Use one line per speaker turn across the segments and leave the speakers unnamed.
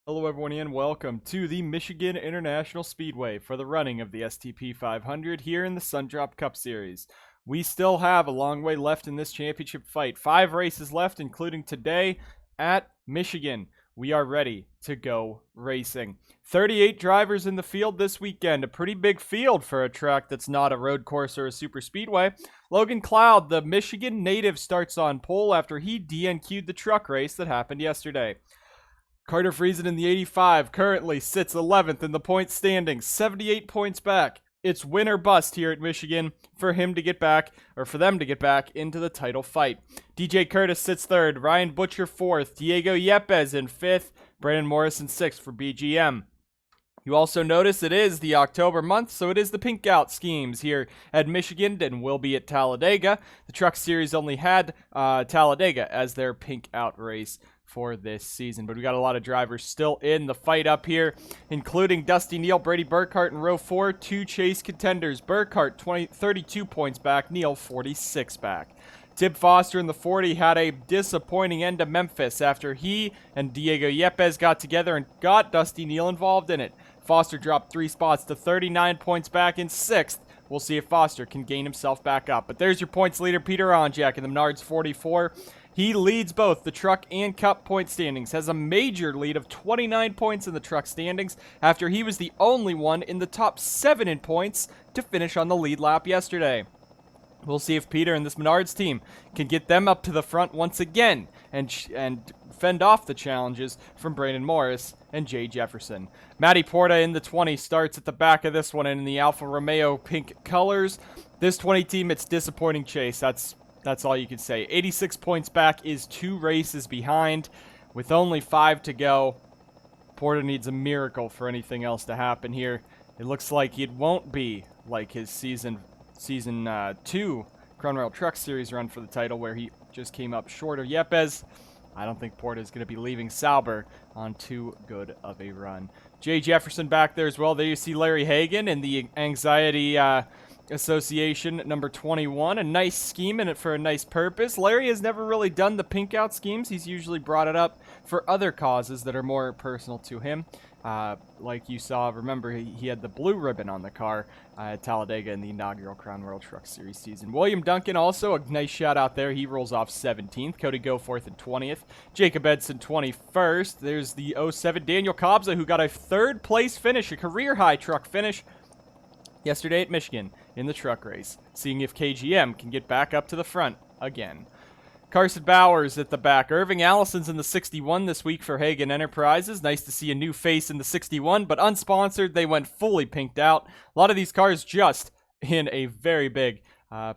Hello everyone and welcome to the Michigan International Speedway for the running of the STP 500 here in the Sundrop Cup Series. We still have a long way left in this championship fight. 5 races left, including today at Michigan. We are ready to go racing. 38 drivers in the field this weekend. A pretty big field for a track that's not a road course or a super speedway. Logan Cloud, the Michigan native, starts on pole after he DNQ'd the truck race that happened yesterday. Carter Friesen in the 85 currently sits 11th in the point standings, 78 points back. It's win or bust here at Michigan for him to get back, or for them to get back into the title fight. DJ Curtis sits 3rd, Ryan Butcher 4th, Diego Yepes in 5th, Brandon Morris in 6th for BGM. You also notice it is the October month, so it is the pink out schemes here at Michigan and will be at Talladega. The Truck Series only had Talladega as their pink out race for this season, but we got a lot of drivers still in the fight up here, including Dusty Neal, Brady Burkhart in row 4, 2 chase contenders. Burkhart 32 points back, Neal 46 back. Tib Foster in the 40 had a disappointing end to Memphis after he and Diego Yepes got together and got Dusty Neal involved in it. Foster dropped 3 spots to 39 points back in 6th. We'll see if Foster can gain himself back up. But there's your points leader, Peter Onjak in the Menards 44. He leads both the truck and cup point standings, has a major lead of 29 points in the truck standings after he was the only one in the top 7 in points to finish on the lead lap yesterday. We'll see if Peter and this Menards team can get them up to the front once again and fend off the challenges from Brandon Morris and Jay Jefferson. Matty Porta in the 20 starts at the back of this one in the Alfa Romeo pink colors. This 20 team, it's disappointing chase. That's all you can say. 86 points back is 2 races behind with only 5 to go. Porta needs a miracle for anything else to happen here. It looks like it won't be like his season 2 Crown Royal Truck Series run for the title where he just came up short of Yepes. I don't think Porta is going to be leaving Sauber on too good of a run. Jay Jefferson back there as well. There you see Larry Hagan in the Anxiety Association number 21. A nice scheme in it for a nice purpose. Larry has never really done the pink out schemes. He's usually brought it up for other causes that are more personal to him. Like you saw, remember, he had the blue ribbon on the car at Talladega in the inaugural Crown World Truck Series season. William Duncan also, a nice shout out there. He rolls off 17th. Cody Goforth in 20th. Jacob Edson 21st. There's the 07 Daniel Kobza, who got a 3rd place finish, a career high truck finish yesterday at Michigan in the truck race, seeing if KGM can get back up to the front again. Carson Bowers at the back. Irving Allison's in the 61 this week for Hagan Enterprises. Nice to see a new face in the 61, but unsponsored. They went fully pinked out. A lot of these cars just in a very big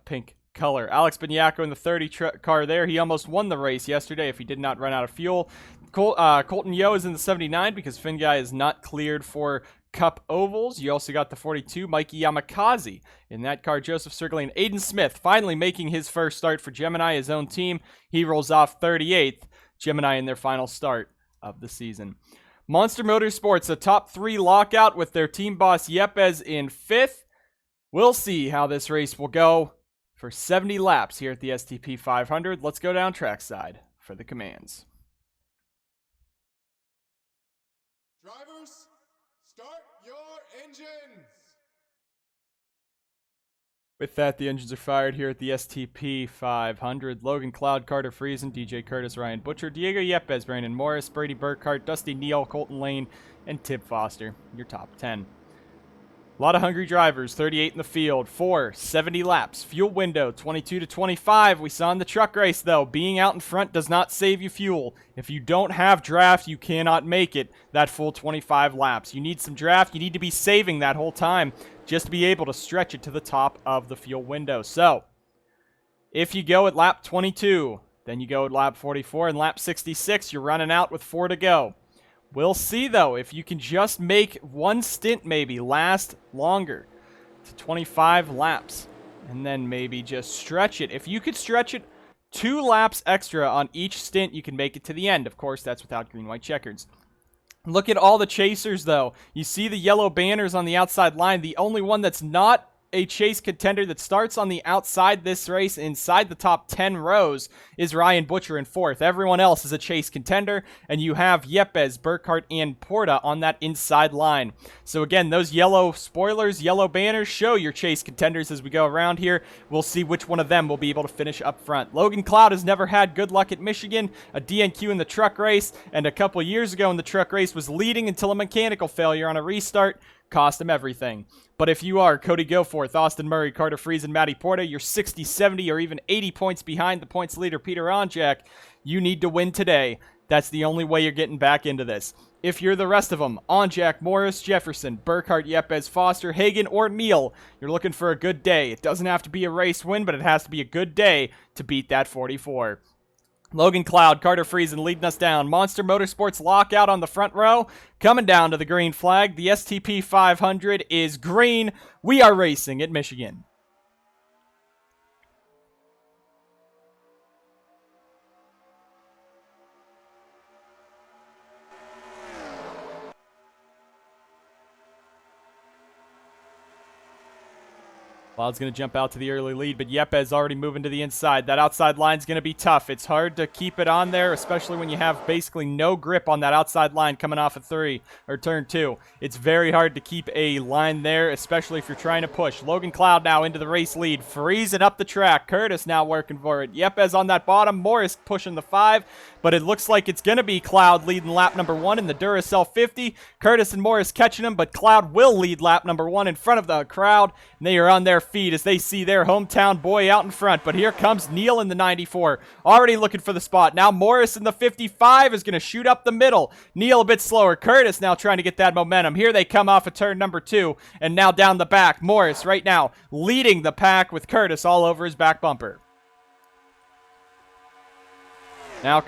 pink color. Alex Beniaco in the 30 car there. He almost won the race yesterday if he did not run out of fuel. Colton Yo is in the 79 because Finguy is not cleared for Cup ovals. You also got the 42, Mikey Yamakaze in that car. Joseph Sergling and Aiden Smith finally making his first start for Gemini, his own team. He rolls off 38th. Gemini in their final start of the season. Monster Motorsports, a top 3 lockout with their team boss Yepes in 5th. We'll see how this race will go for 70 laps here at the STP 500. Let's go down trackside for the commands.
Drivers, start your engines!
With that, the engines are fired here at the STP 500. Logan Cloud, Carter Friesen, DJ Curtis, Ryan Butcher, Diego Yepes, Brandon Morris, Brady Burkhart, Dusty Neal, Colton Lane, and Tib Foster, your top 10. A lot of hungry drivers, 38 in the field, 70 laps. Fuel window, 22 to 25. We saw in the truck race, though, being out in front does not save you fuel. If you don't have draft, you cannot make it that full 25 laps. You need some draft. You need to be saving that whole time just to be able to stretch it to the top of the fuel window. So, if you go at lap 22, then you go at lap 44, and lap 66, you're running out with 4 to go. We'll see, though, if you can just make one stint maybe last longer to 25 laps and then maybe just stretch it. If you could stretch it 2 laps extra on each stint, you can make it to the end. Of course, that's without green-white checkers. Look at all the chasers, though. You see the yellow banners on the outside line. The only one that's not a Chase contender that starts on the outside this race, inside the top 10 rows, is Ryan Butcher in 4th. Everyone else is a Chase contender, and you have Yepes, Burkhart, and Porta on that inside line. So again, those yellow spoilers, yellow banners show your Chase contenders as we go around here. We'll see which one of them will be able to finish up front. Logan Cloud has never had good luck at Michigan, a DNQ in the truck race, and a couple years ago in the truck race was leading until a mechanical failure on a restart cost him everything. But if you are Cody Goforth, Austin Murray, Carter Friesen, and Matty Porta, you're 60, 70, or even 80 points behind the points leader, Peter Onjak. You need to win today. That's the only way you're getting back into this. If you're the rest of them, Onjak, Morris, Jefferson, Burkhart, Yepes, Foster, Hagan, or Neal, you're looking for a good day. It doesn't have to be a race win, but it has to be a good day to beat that 44. Logan Cloud, Carter Friesen leading us down. Monster Motorsports lockout on the front row. Coming down to the green flag. The STP 500 is green. We are racing at Michigan. Cloud's going to jump out to the early lead, but Yepes already moving to the inside. That outside line's going to be tough. It's hard to keep it on there, especially when you have basically no grip on that outside line coming off of turn 2. It's very hard to keep a line there, especially if you're trying to push. Logan Cloud now into the race lead, freezing up the track. Curtis now working for it. Yepes on that bottom. Morris pushing the 5, but it looks like it's going to be Cloud leading lap number 1 in the Duracell 50. Curtis and Morris catching him, but Cloud will lead lap number 1 in front of the crowd, and they are on their feet as they see their hometown boy out in front. But here comes Neal in the 94, already looking for the spot. Now Morris in the 55 is going to shoot up the middle. Neal a bit slower. Curtis now trying to get that momentum. Here they come off of turn number 2, and now down the back. Morris right now leading the pack with Curtis all over his back bumper. Now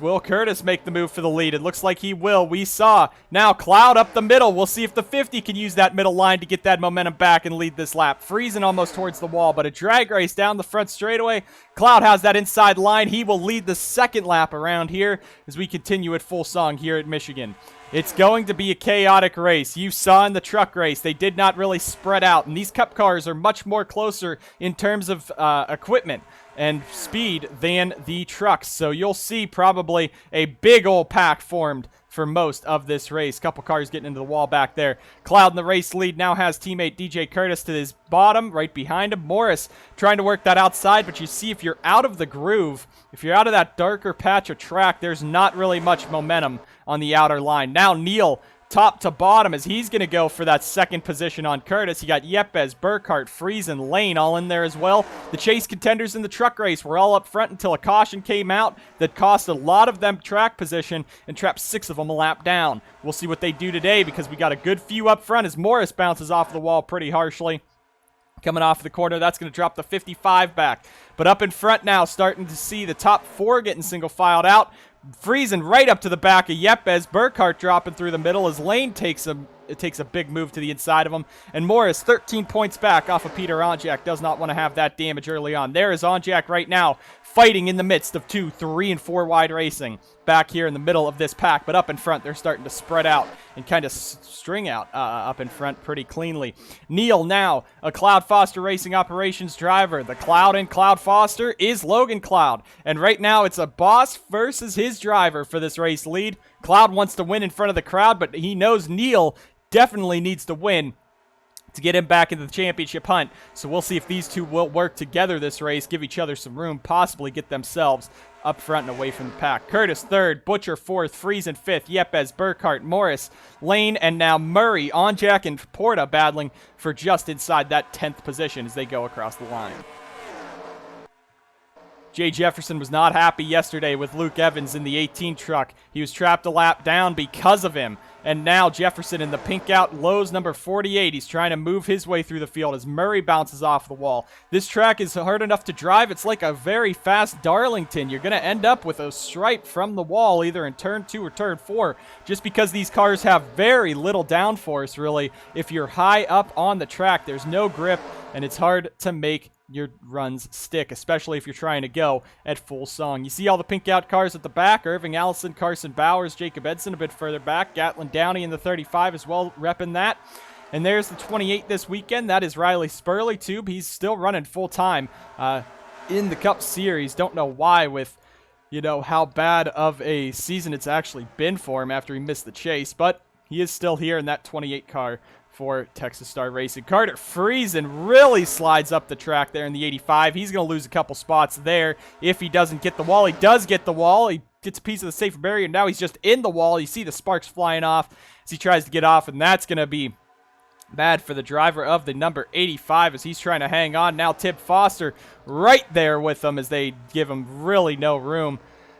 will Curtis make the move for the lead? It looks like he will. We saw. Now Cloud up the middle. We'll see if the 50 can use that middle line to get that momentum back and lead this lap. Friesen almost towards the wall, but a drag race down the front straightaway. Cloud has that inside line. He will lead the second lap around here as we continue at full song here at Michigan. It's going to be a chaotic race. You saw in the truck race, they did not really spread out, and these cup cars are much more closer in terms of equipment and speed than the trucks. So you'll see probably a big old pack formed for most of this race. Couple cars getting into the wall back there. Cloud in the race lead now has teammate DJ Curtis to his bottom, right behind him. Morris trying to work that outside, but you see if you're out of the groove, if you're out of that darker patch of track, there's not really much momentum on the outer line. Now Neal top to bottom as he's going to go for that second position on Curtis. You got Yepes, Burkhart, Friesen, Lane all in there as well. The Chase contenders in the truck race were all up front until a caution came out that cost a lot of them track position and trapped 6 of them a lap down. We'll see what they do today because we got a good few up front as Morris bounces off the wall pretty harshly. Coming off the corner, that's going to drop the 55 back. But up in front now, starting to see the top 4 getting single filed out. Friesen right up to the back of Yepes. Burkhart dropping through the middle as Lane takes a big move to the inside of him. And Morris, 13 points back off of Peter Onjak. Does not want to have that damage early on. There is Onjak right now, fighting in the midst of 2, 3, and 4 wide racing back here in the middle of this pack. But up in front, they're starting to spread out and kind of string out up in front pretty cleanly. Neal now, a Cloud Foster Racing Operations driver. The Cloud in Cloud Foster is Logan Cloud. And right now, it's a boss versus his driver for this race lead. Cloud wants to win in front of the crowd, but he knows Neal definitely needs to win to get him back into the championship hunt. So we'll see if these two will work together this race, give each other some room, possibly get themselves up front and away from the pack. Curtis 3rd, Butcher 4th, Friesen 5th, Yepes, Burkhart, Morris, Lane, and now Murray, Onjak, and Porta battling for just inside that 10th position as they go across the line. Jay Jefferson was not happy yesterday with Luke Evans in the 18 truck. He was trapped a lap down because of him. And now Jefferson in the pink out, Lowe's number 48. He's trying to move his way through the field as Murray bounces off the wall. This track is hard enough to drive. It's like a very fast Darlington. You're going to end up with a stripe from the wall either in turn 2 or turn 4 just because these cars have very little downforce, really. If you're high up on the track, there's no grip, and it's hard to make your runs stick, especially if you're trying to go at full song. You see all the pink out cars at the back. Irving Allison, Carson Bowers, Jacob Edson a bit further back. Gatlin Downey in the 35 as well, repping that. And there's the 28 this weekend. That is Riley Spurley, too. He's still running full-time in the Cup Series. Don't know why with, you know, how bad of a season it's actually been for him after he missed the chase. But he is still here in that 28 car for Texas Star Racing. Carter Friesen really slides up the track there in the 85. He's going to lose a couple spots there if he doesn't get the wall. He does get the wall. He gets a piece of the safer barrier. Now he's just in the wall. You see the sparks flying off as he tries to get off, and that's going to be bad for the driver of the number 85 as he's trying to hang on. Now Tip Foster right there with him as they give him really no room.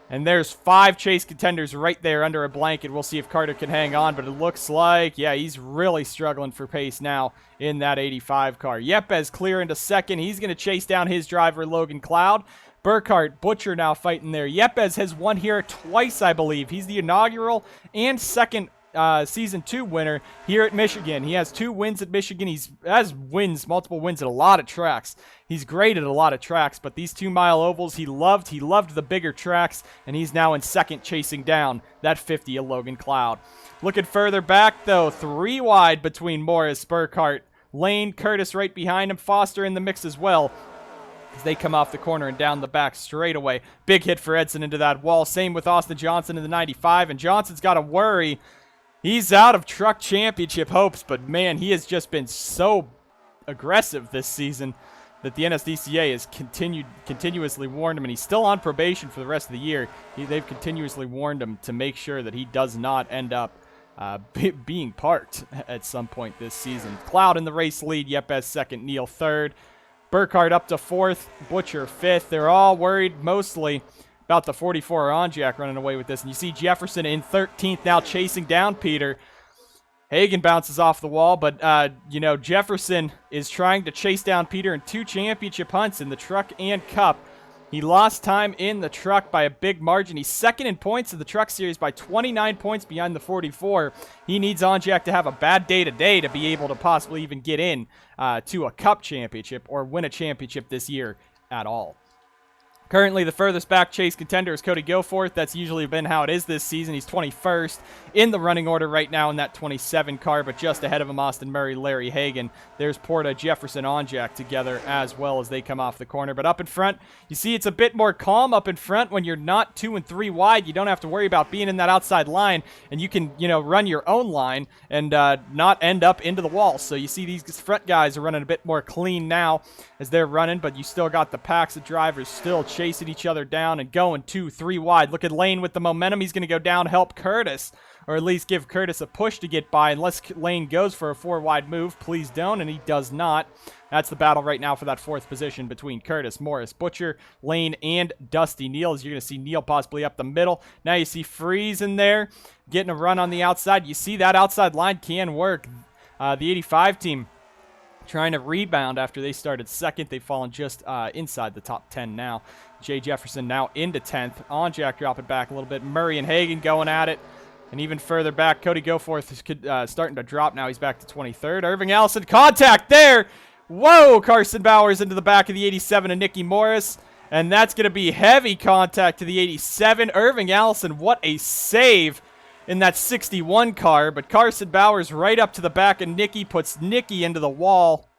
And there's 5 chase contenders right there under a blanket. We'll see if Carter can hang on, but it looks like, yeah, he's really struggling for pace now in that 85 car. Yepes clear into second. He's going to chase down his driver, Logan Cloud. Burkhart, Butcher now fighting there. Yepes has won here twice, I believe. He's the inaugural and second Season 2 winner here at Michigan. He has 2 wins at Michigan. He has multiple wins at a lot of tracks. He's great at a lot of tracks, but these 2-mile ovals he loved the bigger tracks, and he's now in second chasing down that 50 of Logan Cloud. Looking further back, though, 3 wide between Morris, Burkhart, Lane, Curtis right behind him, Foster in the mix as well, as they come off the corner and down the back straight away. Big hit for Edson into that wall. Same with Austin Johnson in the 95, and Johnson's got to worry. He's out of truck championship hopes, but man, he has just been so aggressive this season that the NSDCA has continuously warned him, and he's still on probation for the rest of the year. They've continuously warned him to make sure that he does not end up being parked at some point this season. Cloud in the race lead, Yepes second, Neal third. Burkhart up to 4th, Butcher 5th. They're all worried mostly about the 44 Onjak running away with this. And you see Jefferson in 13th now chasing down Peter. Hagen bounces off the wall, but, you know, Jefferson is trying to chase down Peter in 2 championship hunts in the truck and cup. He lost time in the truck by a big margin. He's second in points in the truck series by 29 points behind the 44. He needs Onjak to have a bad day today to be able to possibly even get in to a cup championship or win a championship this year at all. Currently, the furthest back chase contender is Cody Goforth. That's usually been how it is this season. He's 21st in the running order right now in that 27 car, but just ahead of him, Austin Murray, Larry Hagan. There's Porta, Jefferson, Onjak together as well as they come off the corner. But up in front, you see it's a bit more calm up in front when you're not 2 and 3 wide. You don't have to worry about being in that outside line, and you can, you know, run your own line and not end up into the wall. So you see these front guys are running a bit more clean now as they're running, but you still got the packs of drivers still chasing each other down and going 2, 3 wide. Look at Lane with the momentum. He's going to go down, help Curtis, or at least give Curtis a push to get by, unless Lane goes for a 4-wide move. Please don't, and he does not. That's the battle right now for that 4th position between Curtis, Morris, Butcher, Lane, and Dusty Neal. As you're going to see Neal possibly up the middle. Now you see Freeze in there getting a run on the outside. You see that outside line can work. The 85 team trying to rebound after they started second. They've fallen just inside the top 10 now. Jay Jefferson now into 10th. Onjak dropping back a little bit. Murray and Hagan going at it. And even further back, Cody Goforth is starting to drop now. He's back to 23rd. Irving Allison, contact there. Whoa, Carson Bowers into the back of the 87 and Nicky Morris. And that's going to be heavy contact to the 87. Irving Allison, what a save in that 61 car. But Carson Bowers right up to the back of Nicky, puts Nicky into the wall.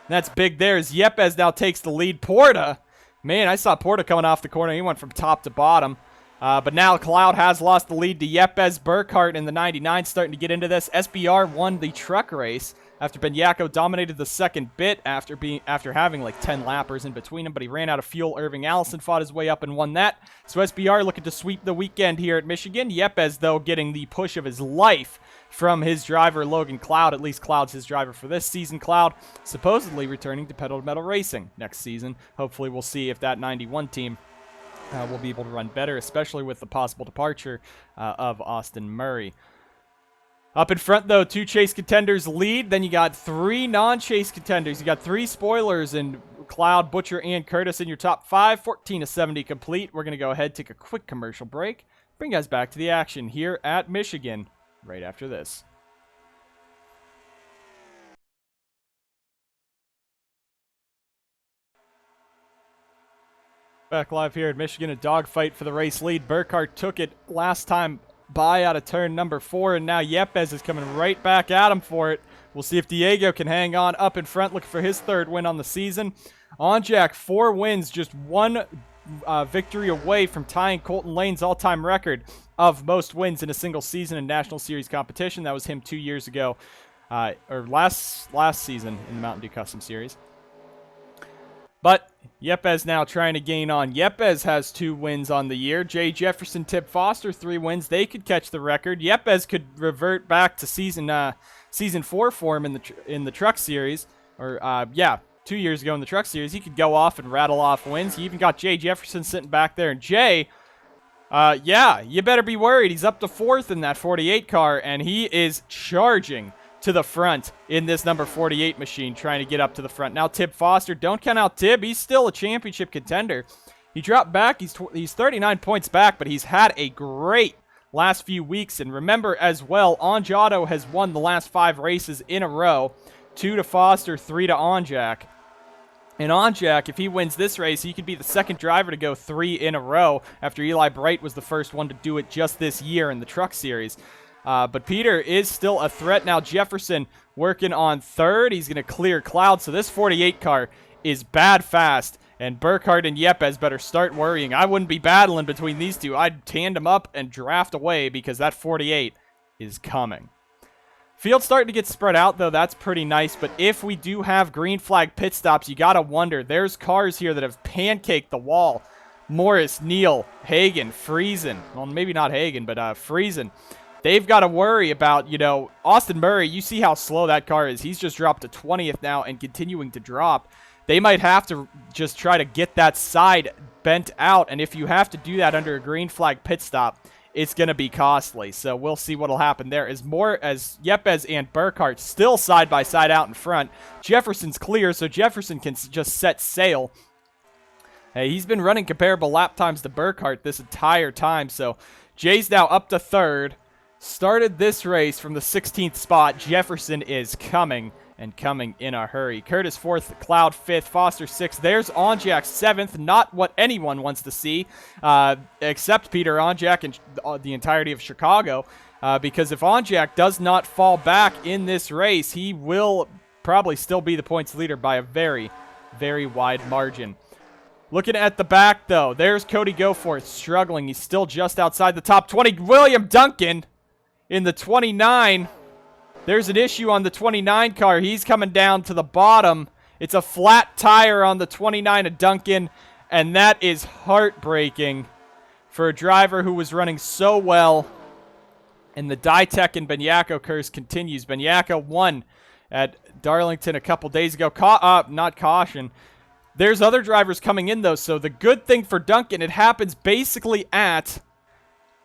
That's big there as Yepes now takes the lead. Porta. Man, I saw Porta coming off the corner. He went from top to bottom. But now Cloud has lost the lead to Yepes. Burkhart in the 99 starting to get into this. SBR won the truck race after Benyako dominated the second bit after having like 10 lappers in between him, but he ran out of fuel. Irving Allison fought his way up and won that. So SBR looking to sweep the weekend here at Michigan. Yepes, though, getting the push of his life from his driver, Logan Cloud. At least Cloud's his driver for this season. Cloud supposedly returning to pedal to metal racing next season. Hopefully we'll see if that 91 team will be able to run better, especially with the possible departure of Austin Murray. Up in front, though, 2 chase contenders lead. Then you got 3 non-chase contenders. You got 3 spoilers in Cloud, Butcher, and Curtis in your top 5. 14 to 70 complete. We're going to go ahead, take a quick commercial break. Bring you guys back to the action here at Michigan right after this. Back live here at Michigan, a dogfight for the race lead. Burkhart took it last time by out of turn number 4, and now Yepes is coming right back at him for it. We'll see if Diego can hang on up in front, looking for his 3rd win on the season. Onjak, 4 wins, just 1 victory away from tying Colton Lane's all-time record of most wins in a single season in National Series competition. That was him 2 years ago, or last season in the Mountain Dew Custom Series. But Yepes now trying to gain on. Yepes has 2 wins on the year. Jay Jefferson, Tip Foster, 3 wins. They could catch the record. Yepes could revert back to season 4 form in the Truck Series, or 2 years ago in the Truck Series. He could go off and rattle off wins. He even got Jay Jefferson sitting back there, and Jay, you better be worried. He's up to 4th in that 48 car, and he is charging to the front in this number 48 machine, trying to get up to the front. Now Tib Foster, don't count out Tib. He's still a championship contender. He dropped back. He's 39 points back, but he's had a great last few weeks. And remember as well, Onjado has won the last 5 races in a row. 2 to Foster, 3 to Onjak. And Onjak, if he wins this race, he could be the 2nd driver to go 3 in a row after Eli Bright was the first one to do it just this year in the Truck Series. But Peter is still a threat. Now Jefferson working on 3rd. He's going to clear Cloud. So this 48 car is bad fast. And Burkhardt and Yepes better start worrying. I wouldn't be battling between these two. I'd tandem up and draft away because that 48 is coming. Field's starting to get spread out, though. That's pretty nice. But if we do have green flag pit stops, you got to wonder. There's cars here that have pancaked the wall. Morris, Neal, Hagen, Friesen. Well, maybe not Hagen, but Friesen. They've got to worry about, Austin Murray. You see how slow that car is. He's just dropped to 20th now and continuing to drop. They might have to just try to get that side bent out. And if you have to do that under a green flag pit stop, it's going to be costly. So we'll see what will happen there. As Yepes and Burkhardt still side by side out in front. Jefferson's clear, so Jefferson can just set sail. Hey, he's been running comparable lap times to Burkhardt this entire time. So Jay's now up to 3rd. Started this race from the 16th spot. Jefferson is coming in a hurry. Curtis 4th, Cloud 5th, Foster 6th. There's Onjak 7th. Not what anyone wants to see, except Peter Onjak and the entirety of Chicago. Because if Onjak does not fall back in this race, he will probably still be the points leader by a very, very wide margin. Looking at the back, though, there's Cody Goforth struggling. He's still just outside the top 20. William Duncan in the 29. There's an issue on the 29 car. He's coming down to the bottom. It's a flat tire on the 29 of Duncan, and that is heartbreaking for a driver who was running so well. And the Ditech and Benyako curse continues. Benyako won at Darlington a couple days ago. Not caution. There's other drivers coming in, though, so the good thing for Duncan, it happens basically at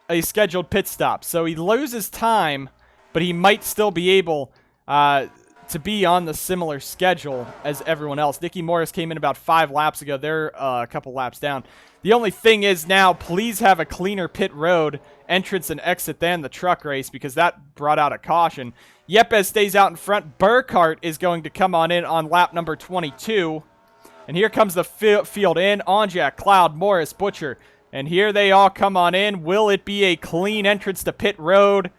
a scheduled pit stop. So he loses time, but he might still be able to be on the similar schedule as everyone else. Nicky Morris came in about 5 laps ago. They're a couple laps down. The only thing is now, please have a cleaner pit road entrance and exit than the truck race, because that brought out a caution. Yepes stays out in front. Burkhardt is going to come on in on lap number 22. And here comes the field in. Onjak, Cloud, Morris, Butcher. And here they all come on in. Will it be a clean entrance to pit road?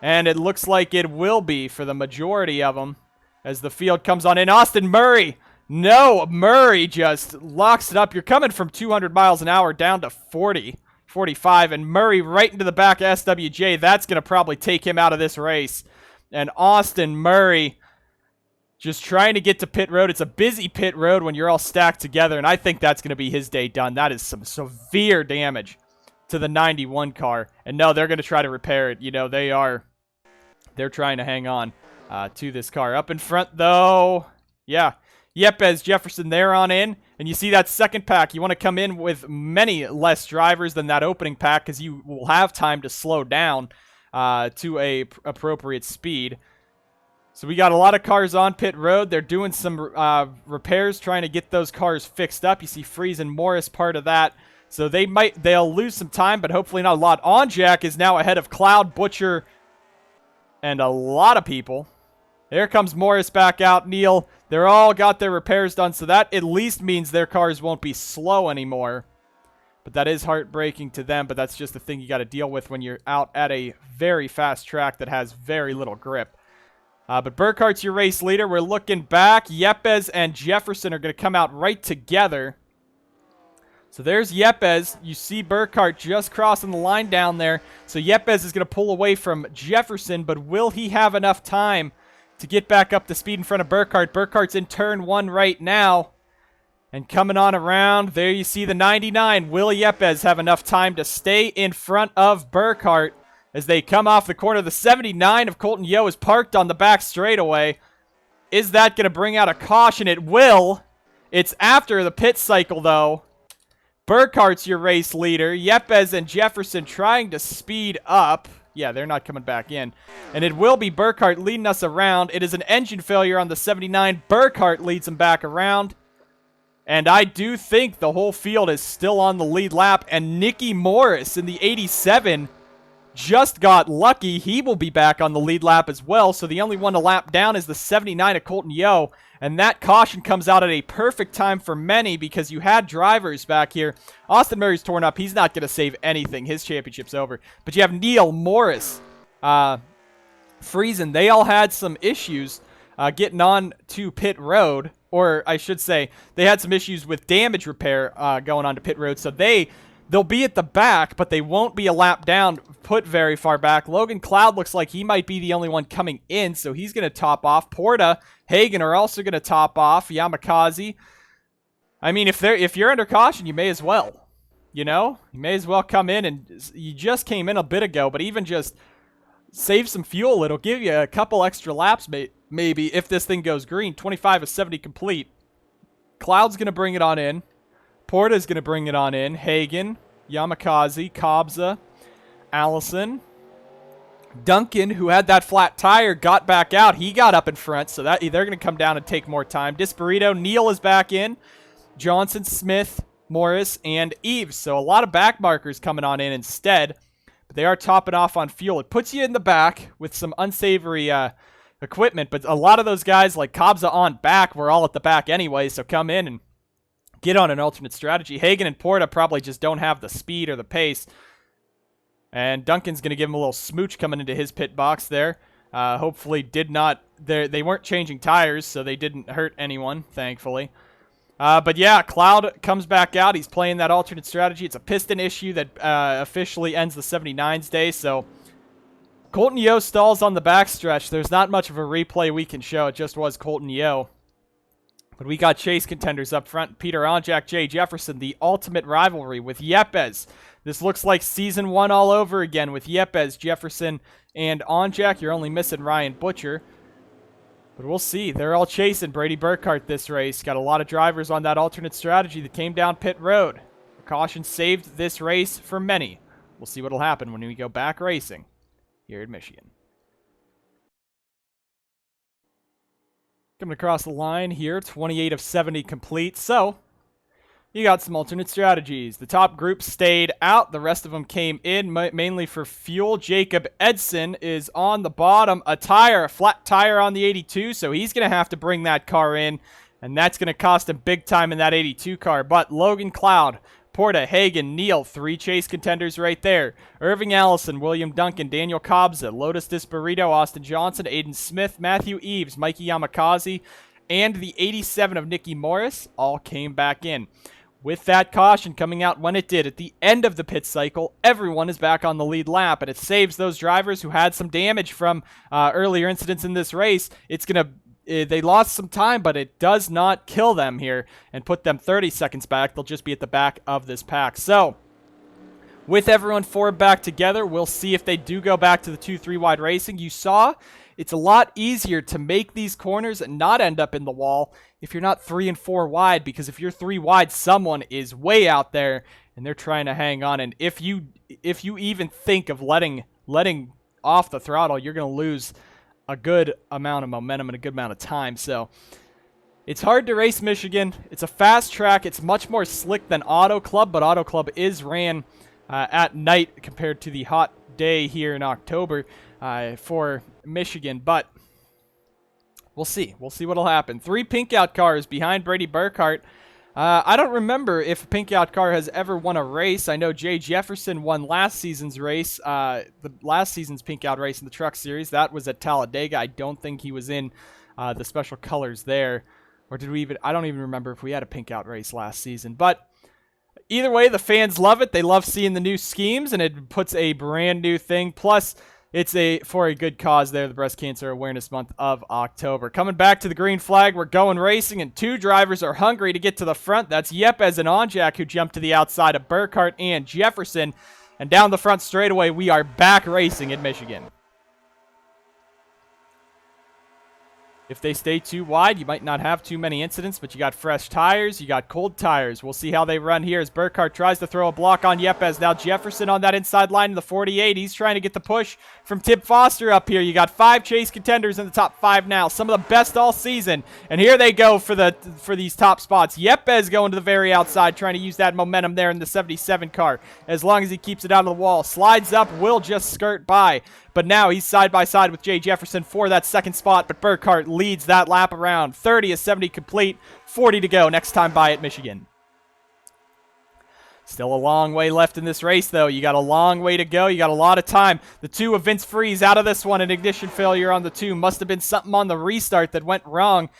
And it looks like it will be for the majority of them as the field comes on in. Austin Murray. No, Murray just locks it up. You're coming from 200 miles an hour down to 40, 45. And Murray right into the back of SWJ. That's going to probably take him out of this race. And Austin Murray just trying to get to pit road. It's a busy pit road when you're all stacked together, and I think that's going to be his day done. That is some severe damage to the 91 car. And no, they're going to try to repair it. They're trying to hang on to this car. Up in front, though, Yepes, Jefferson, they're on in. And you see that second pack. You want to come in with many less drivers than that opening pack because you will have time to slow down to a appropriate speed. So we got a lot of cars on pit road. They're doing some repairs, trying to get those cars fixed up. You see Friesen and Morris part of that. So they'll lose some time, but hopefully not a lot. Onjak is now ahead of Cloud, Butcher, and a lot of people. There comes Morris back out. Neal, they're all got their repairs done, so that at least means their cars won't be slow anymore. But that is heartbreaking to them, but that's just the thing you got to deal with when you're out at a very fast track that has very little grip. But Burkhardt's your race leader. We're looking back. Yepes and Jefferson are going to come out right together. So there's Yepes. You see Burkhardt just crossing the line down there. So Yepes is going to pull away from Jefferson, but will he have enough time to get back up to speed in front of Burkhardt? Burkhardt's in turn 1 right now. And coming on around, there you see the 99. Will Yepes have enough time to stay in front of Burkhardt as they come off the corner? The 79 of Colton Yeo is parked on the back straightaway. Is that going to bring out a caution? It will. It's after the pit cycle, though. Burkhardt's your race leader. Yepes and Jefferson trying to speed up. Yeah, they're not coming back in. And it will be Burkhardt leading us around. It is an engine failure on the 79. Burkhardt leads him back around. And I do think the whole field is still on the lead lap. And Nicky Morris in the 87 just got lucky. He will be back on the lead lap as well. So the only one to lap down is the 79 of Colton Yeo. And that caution comes out at a perfect time for many because you had drivers back here. Austin Murray's torn up. He's not going to save anything. His championship's over. But you have Neil, Morris, Friesen. They all had some issues getting on to pit road. Or I should say, they had some issues with damage repair going on to pit road. So they'll be at the back, but they won't be a lap down, put very far back. Logan Cloud looks like he might be the only one coming in, so he's going to top off. Porta, Hagen are also going to top off. Yamakaze. I mean, if you're under caution, you may as well. You know? You may as well come in, and you just came in a bit ago, but even just save some fuel. It'll give you a couple extra laps, maybe, if this thing goes green. 25 of 70 complete. Cloud's going to bring it on in. Porta's going to bring it on in. Hagen, Yamakaze, Kabza, Allison. Duncan, who had that flat tire, got back out. He got up in front, so that they're going to come down and take more time. Disparito, Neal is back in. Johnson, Smith, Morris, and Eves. So a lot of back markers coming on in instead. But they are topping off on fuel. It puts you in the back with some unsavory equipment. But a lot of those guys, like Kabza on back, were all at the back anyway. So come in and get on an alternate strategy. Hagen and Porta probably just don't have the speed or the pace. And Duncan's going to give him a little smooch coming into his pit box there. Hopefully they weren't changing tires, so they didn't hurt anyone, thankfully. But yeah, Cloud comes back out. He's playing that alternate strategy. It's a piston issue that officially ends the 79's day. So Colton Yeo stalls on the backstretch. There's not much of a replay we can show. It just was Colton Yeo. But we got chase contenders up front. Peter Onjak, Jay Jefferson, the ultimate rivalry with Yepes. This looks like season 1 all over again with Yepes, Jefferson, and Onjak. You're only missing Ryan Butcher. But we'll see. They're all chasing Brady Burkhardt this race. Got a lot of drivers on that alternate strategy that came down pit road. Caution saved this race for many. We'll see what will happen when we go back racing here in Michigan. Coming across the line here, 28 of 70 complete. So you got some alternate strategies. The top group stayed out. The rest of them came in, mainly for fuel. Jacob Edson is on the bottom. A flat tire on the 82, so he's going to have to bring that car in, and that's going to cost him big time in that 82 car. But Logan Cloud, Porta, Hagen, Neal, 3 chase contenders right there. Irving Allison, William Duncan, Daniel Kabza, Lotus Disparito, Austin Johnson, Aiden Smith, Matthew Eves, Mikey Yamakaze, and the 87 of Nicky Morris all came back in. With that caution coming out when it did at the end of the pit cycle, everyone is back on the lead lap, and it saves those drivers who had some damage from earlier incidents in this race. They lost some time, but it does not kill them here and put them 30 seconds back. They'll just be at the back of this pack. So, with everyone 4 back together, we'll see if they do go back to the 2-3 wide racing. You saw it's a lot easier to make these corners and not end up in the wall if you're not 3 and 4 wide, because if you're 3 wide, someone is way out there and they're trying to hang on. And if you even think of letting off the throttle, you're going to lose a good amount of momentum and a good amount of time. So it's hard to race Michigan. It's a fast track. It's much more slick than Auto Club, but Auto Club is ran at night compared to the hot day here in October for Michigan. But we'll see. We'll see what'll happen. 3 pink out cars behind Brady Burkhardt. I don't remember if a pink out car has ever won a race. I know Jay Jefferson won last season's race, the last season's pink out race in the Truck Series. That was at Talladega. I don't think he was in the special colors there. Or did we even... I don't even remember if we had a pink out race last season. But either way, the fans love it. They love seeing the new schemes, and it puts a brand new thing. Plus, it's for a good cause there, the Breast Cancer Awareness Month of October. Coming back to the green flag, we're going racing, and two drivers are hungry to get to the front. That's Yepes and Onjak, who jumped to the outside of Burkhart and Jefferson. And down the front straightaway, we are back racing in Michigan. If they stay too wide, you might not have too many incidents, but you got fresh tires, you got cold tires. We'll see how they run here as Burkhart tries to throw a block on Yepes. Now Jefferson on that inside line in the 48. He's trying to get the push from Tim Foster up here. You got 5 chase contenders in the top 5 now, some of the best all season. And here they go for these top spots. Yepes going to the very outside, trying to use that momentum there in the 77 car. As long as he keeps it out of the wall. Slides up, will just skirt by. But now he's side by side with Jay Jefferson for that second spot. But Burkhart leads that lap around. 30 of 70 complete. 40 to go next time by at Michigan. Still a long way left in this race, though. You got a long way to go. You got a lot of time. The 2 of Vince Freeze out of this one. An ignition failure on the 2. Must have been something on the restart that went wrong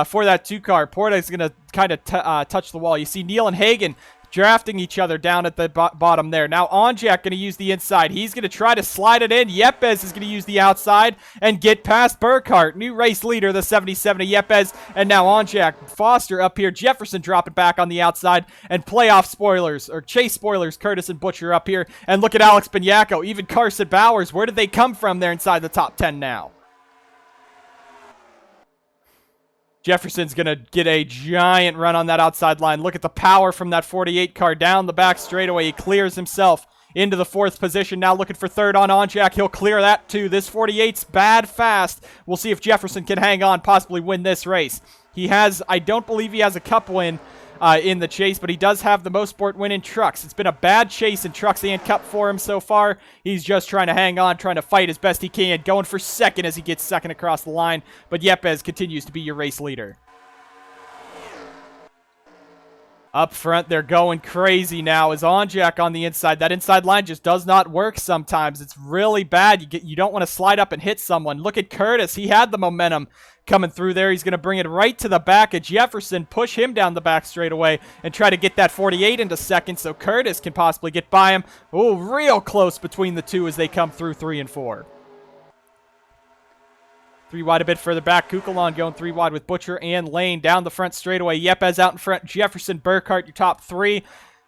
for that 2 car. Porta is going to kind of touch the wall. You see Neal and Hagan drafting each other down at the bottom there. Now Onjak going to use the inside. He's going to try to slide it in. Yepes is going to use the outside and get past Burkhart. New race leader, the 77 of Yepes. And now Onjak. Foster up here. Jefferson dropping back on the outside. And playoff spoilers, or chase spoilers, Curtis and Butcher up here. And look at Alex Bignacco. Even Carson Bowers. Where did they come from there inside the top 10 now? Jefferson's going to get a giant run on that outside line. Look at the power from that 48 car down the back straightaway. He clears himself into the 4th position. Now looking for 3rd on Onjak. He'll clear that too. This 48's bad fast. We'll see if Jefferson can hang on, possibly win this race. He has, I don't believe he has a cup win in the chase, but he does have the most sport win in trucks. It's been a bad chase in trucks and cup for him so far. He's just trying to hang on, trying to fight as best he can, going for 2nd as he gets 2nd across the line, but Yepes continues to be your race leader. Up front, they're going crazy now as Onjak on the inside. That inside line just does not work sometimes. It's really bad. You don't want to slide up and hit someone. Look at Curtis. He had the momentum coming through there. He's going to bring it right to the back of Jefferson, push him down the back straightaway, and try to get that 48 into 2nd so Curtis can possibly get by him. Oh, real close between the 2 as they come through 3 and 4. 3 wide a bit further back. Kukulon going 3 wide with Butcher and Lane down the front straightaway. Yepes out in front. Jefferson, Burkhart, your top 3.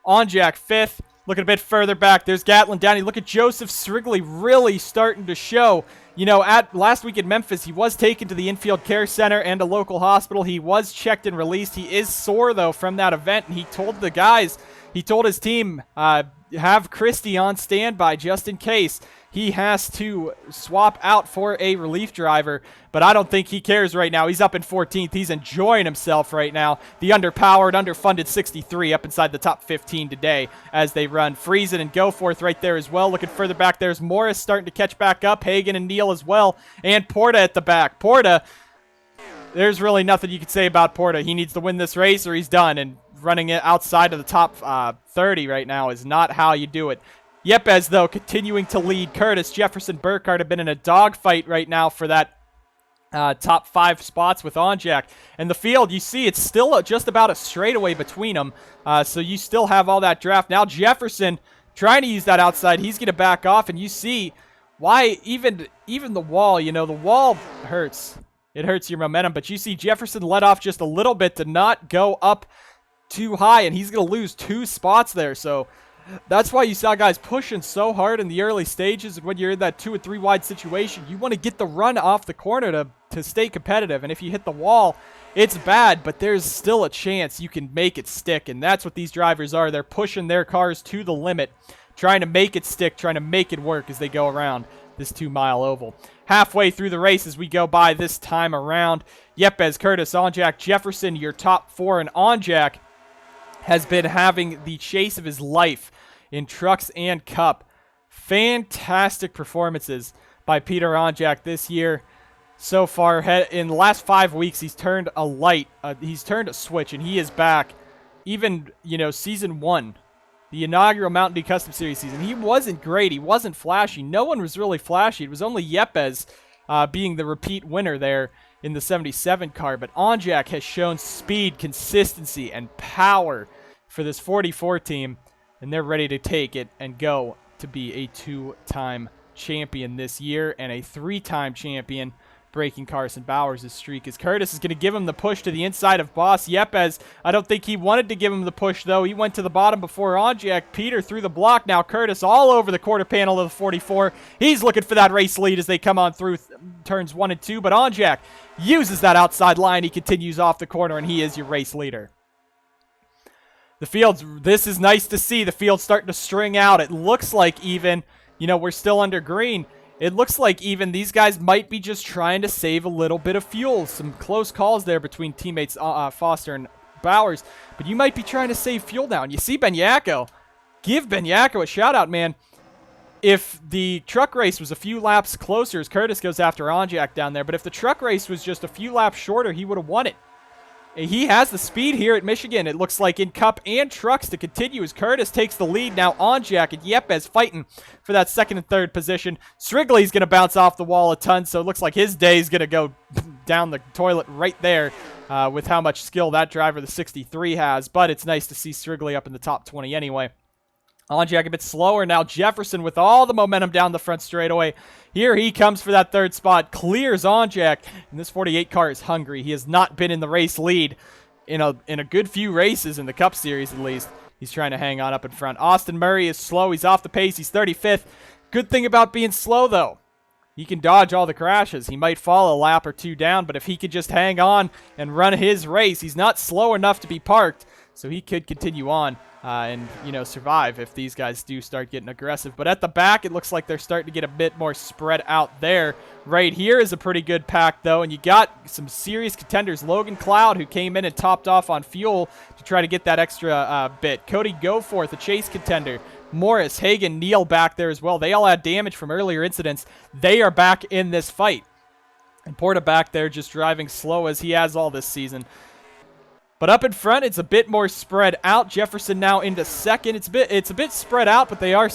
Onjak 5th. Looking a bit further back. There's Gatlin Downey. Look at Joseph Strigley really starting to show. You know, at last week at Memphis, he was taken to the infield care center and a local hospital. He was checked and released. He is sore, though, from that event. And he told the guys, he told his team, have Christie on standby just in case. He has to swap out for a relief driver, but I don't think he cares right now. He's up in 14th. He's enjoying himself right now. The underpowered, underfunded 63 up inside the top 15 today as they run. Friesen and Goforth right there as well. Looking further back, there's Morris starting to catch back up. Hagan and Neal as well, and Porta at the back. Porta, there's really nothing you can say about Porta. He needs to win this race or he's done, and running it outside of the top 30 right now is not how you do it. Yepes, though, continuing to lead. Curtis, Jefferson, Burkhart have been in a dogfight right now for that top 5 spots with Onjak. And the field, you see, it's still just about a straightaway between them. So you still have all that draft. Now Jefferson trying to use that outside. He's going to back off, and you see why even the wall, you know, the wall hurts. It hurts your momentum. But you see Jefferson let off just a little bit to not go up too high, and he's going to lose 2 spots there. So that's why you saw guys pushing so hard in the early stages. And when you're in that 2 or 3 wide situation, you want to get the run off the corner to stay competitive. And if you hit the wall, it's bad, but there's still a chance you can make it stick. And that's what these drivers are. They're pushing their cars to the limit, trying to make it stick, trying to make it work as they go around this 2-mile oval. Halfway through the race as we go by this time around, Yepes, Curtis, Onjak, Jefferson, your top 4, and Onjak has been having the chase of his life in trucks and cup. Fantastic performances by Peter Onjak this year so far. In the last 5 weeks, he's turned a switch, and he is back even, season 1, the inaugural Mountain Dew Custom Series season, he wasn't great. He wasn't flashy. No one was really flashy. It was only Yepes being the repeat winner there in the 77 car. But Onjak has shown speed, consistency, and power for this 44 team, and they're ready to take it and go to be a 2-time champion this year and a 3-time champion, breaking Carson Bowers' streak, as Curtis is going to give him the push to the inside of Boss Yepes. I don't think he wanted to give him the push, though. He went to the bottom before Onjak. Peter through the block. Now Curtis all over the quarter panel of the 44. He's looking for that race lead as they come on through turns 1 and 2, but Onjak uses that outside line. He continues off the corner, and he is your race leader. The fields, this is nice to see. The field's starting to string out. It looks like even, we're still under green. It looks like even these guys might be just trying to save a little bit of fuel. Some close calls there between teammates Foster and Bowers. But you might be trying to save fuel now. And you see Benyako. Give Benyako a shout out, man. If the truck race was a few laps closer, as Curtis goes after Onjak down there, but if the truck race was just a few laps shorter, he would have won it. He has the speed here at Michigan, it looks like, in Cup and Trucks to continue as Curtis takes the lead. Now Onjak and Yepes fighting for that 2nd and 3rd position. Strigley's going to bounce off the wall a ton, so it looks like his day is going to go down the toilet right there with how much skill that driver, the 63, has. But it's nice to see Strigley up in the top 20 anyway. Onjak a bit slower now. Jefferson with all the momentum down the front straightaway. Here he comes for that 3rd spot. Clears Onjak. And this 48 car is hungry. He has not been in the race lead in a good few races in the Cup Series at least. He's trying to hang on up in front. Austin Murray is slow. He's off the pace. He's 35th. Good thing about being slow, though, he can dodge all the crashes. He might fall a lap or 2 down, but if he could just hang on and run his race, he's not slow enough to be parked, so he could continue on. And, survive if these guys do start getting aggressive. But at the back, it looks like they're starting to get a bit more spread out there. Right here is a pretty good pack, though, and you got some serious contenders. Logan Cloud, who came in and topped off on fuel to try to get that extra bit. Cody Goforth, a chase contender. Morris, Hagan, Neal back there as well. They all had damage from earlier incidents. They are back in this fight. And Porta back there just driving slow as he has all this season. But up in front, it's a bit more spread out. Jefferson now into 2nd. It's a bit spread out, but they are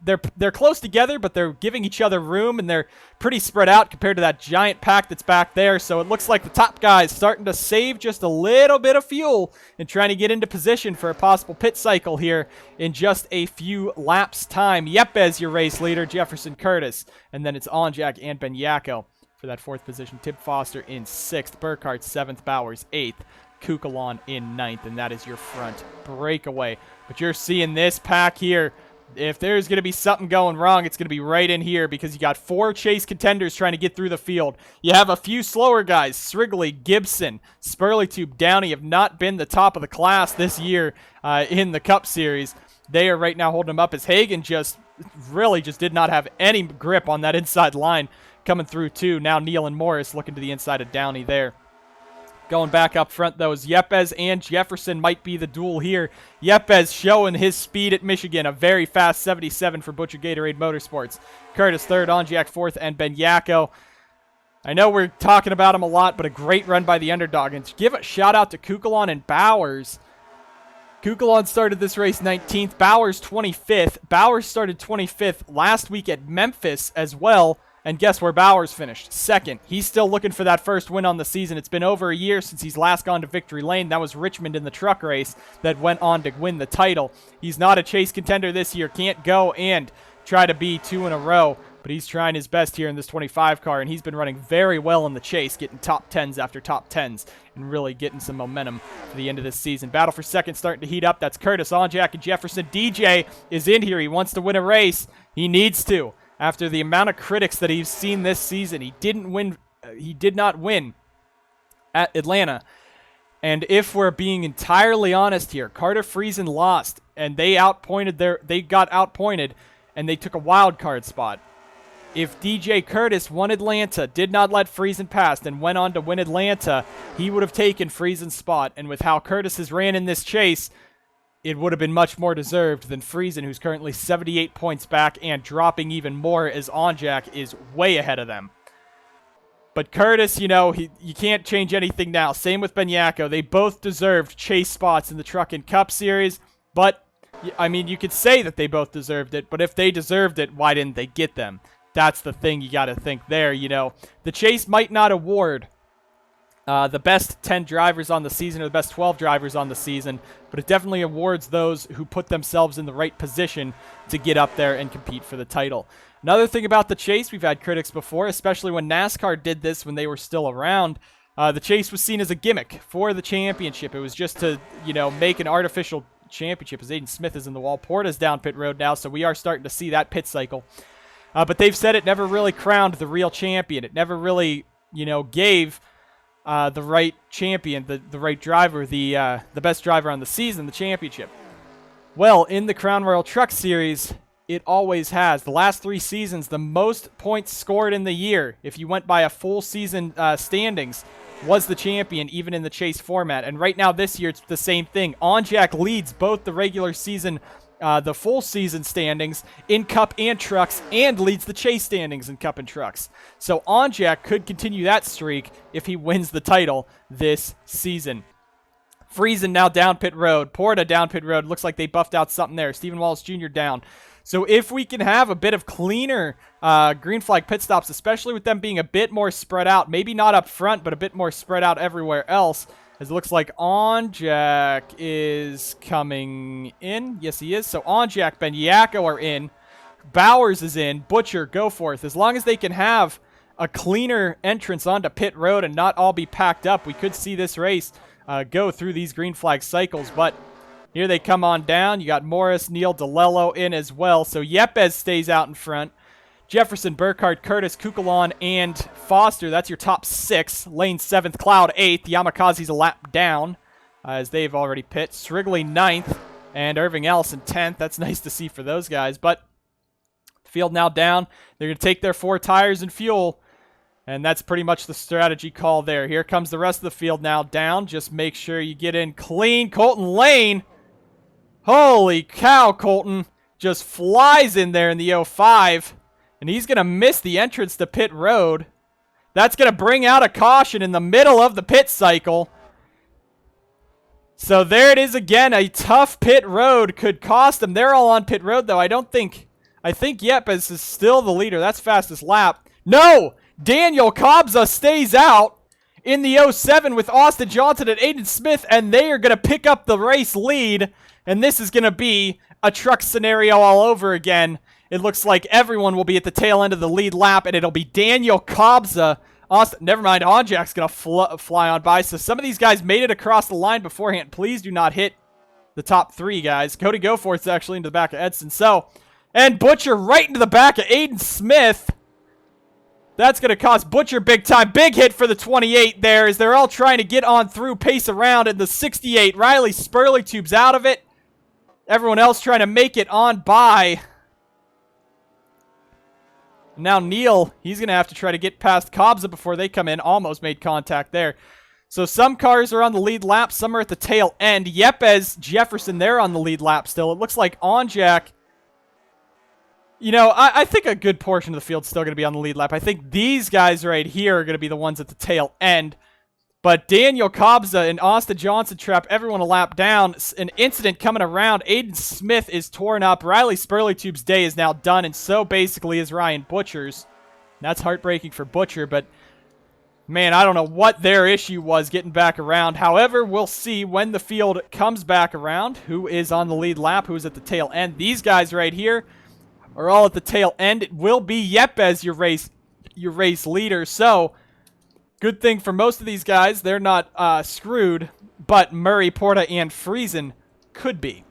they're close together, but they're giving each other room, and they're pretty spread out compared to that giant pack that's back there. So it looks like the top guys starting to save just a little bit of fuel and trying to get into position for a possible pit cycle here in just a few laps time. Yepes, your race leader, Jefferson, Curtis, and then it's Onjak and Benyako for that 4th position. Tim Foster in 6th, Burkhardt 7th, Bowers 8th. Kukalon in 9th, and that is your front breakaway. But you're seeing this pack here. If there's going to be something going wrong, it's going to be right in here because you got 4 chase contenders trying to get through the field. You have a few slower guys. Strigley, Gibson, Spurleytube, Downey have not been the top of the class this year in the Cup Series. They are right now holding them up as Hagan really did not have any grip on that inside line coming through too. Now Neal and Morris looking to the inside of Downey there. Going back up front, though, is Yepes and Jefferson might be the duel here. Yepes showing his speed at Michigan. A very fast 77 for Butcher Gatorade Motorsports. Curtis 3rd, Onjak 4th, and Benyako. I know we're talking about him a lot, but a great run by the underdog. And to give a shout-out to Kukalon and Bowers. Kukalon started this race 19th. Bowers 25th. Bowers started 25th last week at Memphis as well. And guess where Bowers finished? 2nd. He's still looking for that first win on the season. It's been over a year since he's last gone to victory lane. That was Richmond in the truck race that went on to win the title. He's not a chase contender this year. Can't go and try to be 2 in a row. But he's trying his best here in this 25 car, and he's been running very well in the chase, getting top 10s after top 10s, and really getting some momentum for the end of this season. Battle for 2nd starting to heat up. That's Curtis, Onjak, and Jefferson. DJ is in here. He wants to win a race. He needs to. After the amount of critics that he's seen this season, he did not win at Atlanta. And if we're being entirely honest here, Carter Friesen lost, and they got outpointed, and they took a wild card spot. If DJ Curtis won Atlanta, did not let Friesen pass, and went on to win Atlanta, he would have taken Friesen's spot. And with how Curtis has ran in this chase, it would have been much more deserved than Friesen, who's currently 78 points back and dropping even more as Onjak is way ahead of them. But Curtis, you can't change anything now. Same with Benyako. They both deserved chase spots in the Truck and Cup Series. But, I mean, you could say that they both deserved it. But if they deserved it, why didn't they get them? That's the thing you got to think there, The chase might not award the best 10 drivers on the season or the best 12 drivers on the season, but it definitely awards those who put themselves in the right position to get up there and compete for the title. Another thing about the chase, we've had critics before, especially when NASCAR did this when they were still around. The chase was seen as a gimmick for the championship. It was just to, make an artificial championship, as Aiden Smith is in the wall. Porta's down pit road now, so we are starting to see that pit cycle. But they've said it never really crowned the real champion. It never really, gave the right champion, the right driver, the best driver on the season, the championship. Well, in the Crown Royal Truck Series, it always has. The last 3 seasons, the most points scored in the year, if you went by a full season standings, was the champion, even in the chase format. And right now, this year, it's the same thing. Onjak leads both the regular season, the full season standings in Cup and Trucks, and leads the chase standings in Cup and Trucks. So Onjak could continue that streak if he wins the title this season. Friesen now down pit road. Porta down pit road. Looks like they buffed out something there. Stephen Wallace Jr. down. So if we can have a bit of cleaner green flag pit stops, especially with them being a bit more spread out, maybe not up front, but a bit more spread out everywhere else, as it looks like Onjak is coming in. Yes, he is. So Onjak, Benyako are in. Bowers is in. Butcher, Goforth. As long as they can have a cleaner entrance onto pit road and not all be packed up, we could see this race go through these green flag cycles. But here they come on down. You got Morris, Neal, DeLello in as well. So Yepes stays out in front. Jefferson, Burkhardt, Curtis, Kukulon, and Foster. That's your top 6. Lane 7th, Cloud 8th. Yamakazi's a lap down, as they've already pit. Strigley 9th, and Irving Ellison 10th. That's nice to see for those guys. But field now down. They're going to take their 4 tires and fuel, and that's pretty much the strategy call there. Here comes the rest of the field now down. Just make sure you get in clean. Colton Lane. Holy cow, Colton just flies in there in the 05. And he's going to miss the entrance to pit road. That's going to bring out a caution in the middle of the pit cycle. So there it is again. A tough pit road could cost them. They're all on pit road, though. I think Yepes is still the leader. That's fastest lap. No! Daniel Kobza stays out in the 07 with Austin Johnson and Aiden Smith, and they are going to pick up the race lead. And this is going to be a truck scenario all over again. It looks like everyone will be at the tail end of the lead lap, and it'll be Daniel Kobza. Never mind, Onjak's going to fly on by. So some of these guys made it across the line beforehand. Please do not hit the top 3 guys. Cody Goforth's actually into the back of Edson. And Butcher right into the back of Aiden Smith. That's going to cost Butcher big time. Big hit for the 28 there as they're all trying to get on through, pace around. And the 68, Riley Spurley tubes out of it. Everyone else trying to make it on by. Now Neal, he's going to have to try to get past Kobza before they come in. Almost made contact there. So some cars are on the lead lap. Some are at the tail end. Yepes, Jefferson, they're on the lead lap still. It looks like Onjak. I think a good portion of the field's still going to be on the lead lap. I think these guys right here are going to be the ones at the tail end. But Daniel Kobza and Austin Johnson trap everyone a lap down. An incident coming around. Aiden Smith is torn up. Riley Spurleytube's day is now done, and so basically is Ryan Butcher's. That's heartbreaking for Butcher, but man, I don't know what their issue was getting back around. However, we'll see when the field comes back around who is on the lead lap, who is at the tail end. These guys right here are all at the tail end. It will be Yepes, your race leader, so good thing for most of these guys, they're not screwed, but Murray, Porta, and Friesen could be.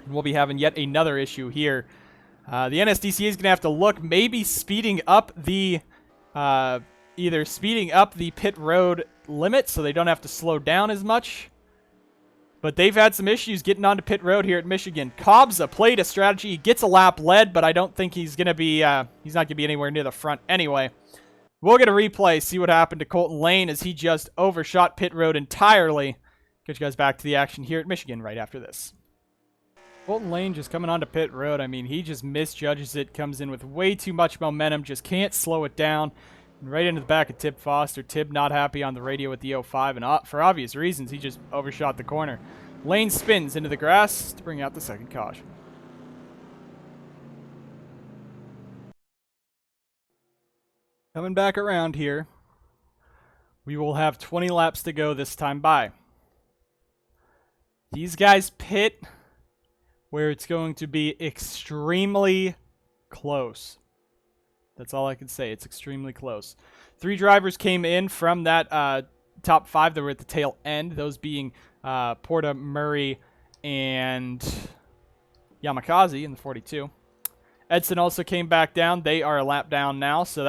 And we'll be having yet another issue here. The NSDCA is going to have to look, maybe speeding up the, either speeding up the pit road limit so they don't have to slow down as much. But they've had some issues getting onto pit road here at Michigan. Kobza played a strategy. He gets a lap led, but I don't think he's going to be, he's not going to be anywhere near the front anyway. We'll get a replay, see what happened to Colton Lane as he just overshot pit road entirely. Get you guys back to the action here at Michigan right after this. Colton Lane just coming onto pit road. I mean, he just misjudges it, comes in with way too much momentum, just can't slow it down. Right into the back of Tib Foster. Tib not happy on the radio with the 05, and for obvious reasons, he just overshot the corner. Lane spins into the grass to bring out the second caution. Coming back around here, we will have 20 laps to go this time by. These guys pit where it's going to be extremely close. That's all I can say. It's extremely close. 3 drivers came in from that top 5 that were at the tail end, those being Porta, Murray, and Yamakaze in the 42. Edson also came back down. They are a lap down now, so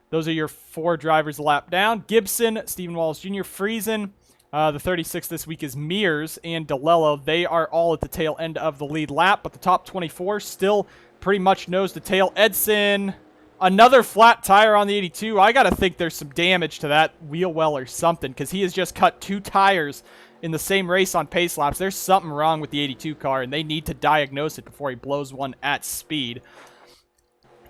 those are your 4 drivers a lap down. Gibson, Stephen Wallace Jr., Friesen. The 36 this week is Mears and DeLello. They are all at the tail end of the lead lap, but the top 24 still pretty much nose to tail. Edson, another flat tire on the 82. I got to think there's some damage to that wheel well or something, because he has just cut 2 tires in the same race on pace laps. There's something wrong with the 82 car, and they need to diagnose it before he blows one at speed.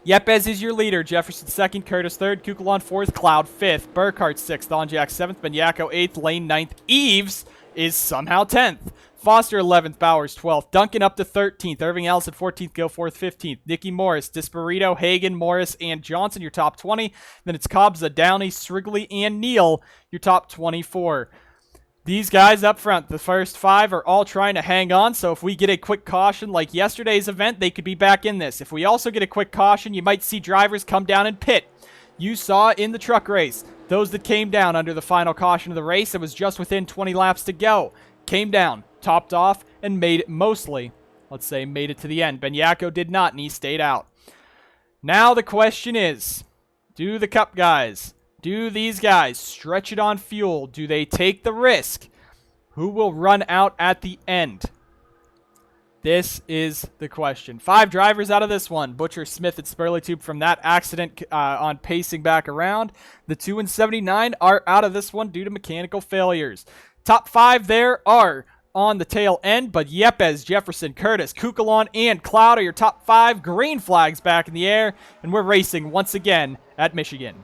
Yepes is your leader. Jefferson 2nd, Curtis 3rd, Kukulon 4th, Cloud 5th, Burkhardt 6th, Onjak 7th, Benyako 8th, Lane 9th, Eves is somehow 10th. Foster 11th, Bowers 12th, Duncan up to 13th, Irving Allison 14th, Goforth 15th, Nicky Morris, Disparito, Hagan, Morris, and Johnson, your top 20. Then it's Cobbza, Downey, Srigley, and Neal, your top 24. These guys up front, the first 5 are all trying to hang on, so if we get a quick caution like yesterday's event, they could be back in this. If we also get a quick caution, you might see drivers come down and pit. You saw in the truck race, those that came down under the final caution of the race, it was just within 20 laps to go. Came down, topped off, and made it mostly, let's say, made it to the end. Benyako did not, and he stayed out. Now the question is, do the Cup guys... do these guys stretch it on fuel? Do they take the risk? Who will run out at the end? This is the question. 5 drivers out of this one. Butcher, Smith, and Spurleytube from that accident on pacing back around. The 2 and 79 are out of this one due to mechanical failures. Top 5 there are on the tail end, but Yepes, Jefferson, Curtis, Kukulon, and Cloud are your top 5. Green flags back in the air, and we're racing once again at Michigan.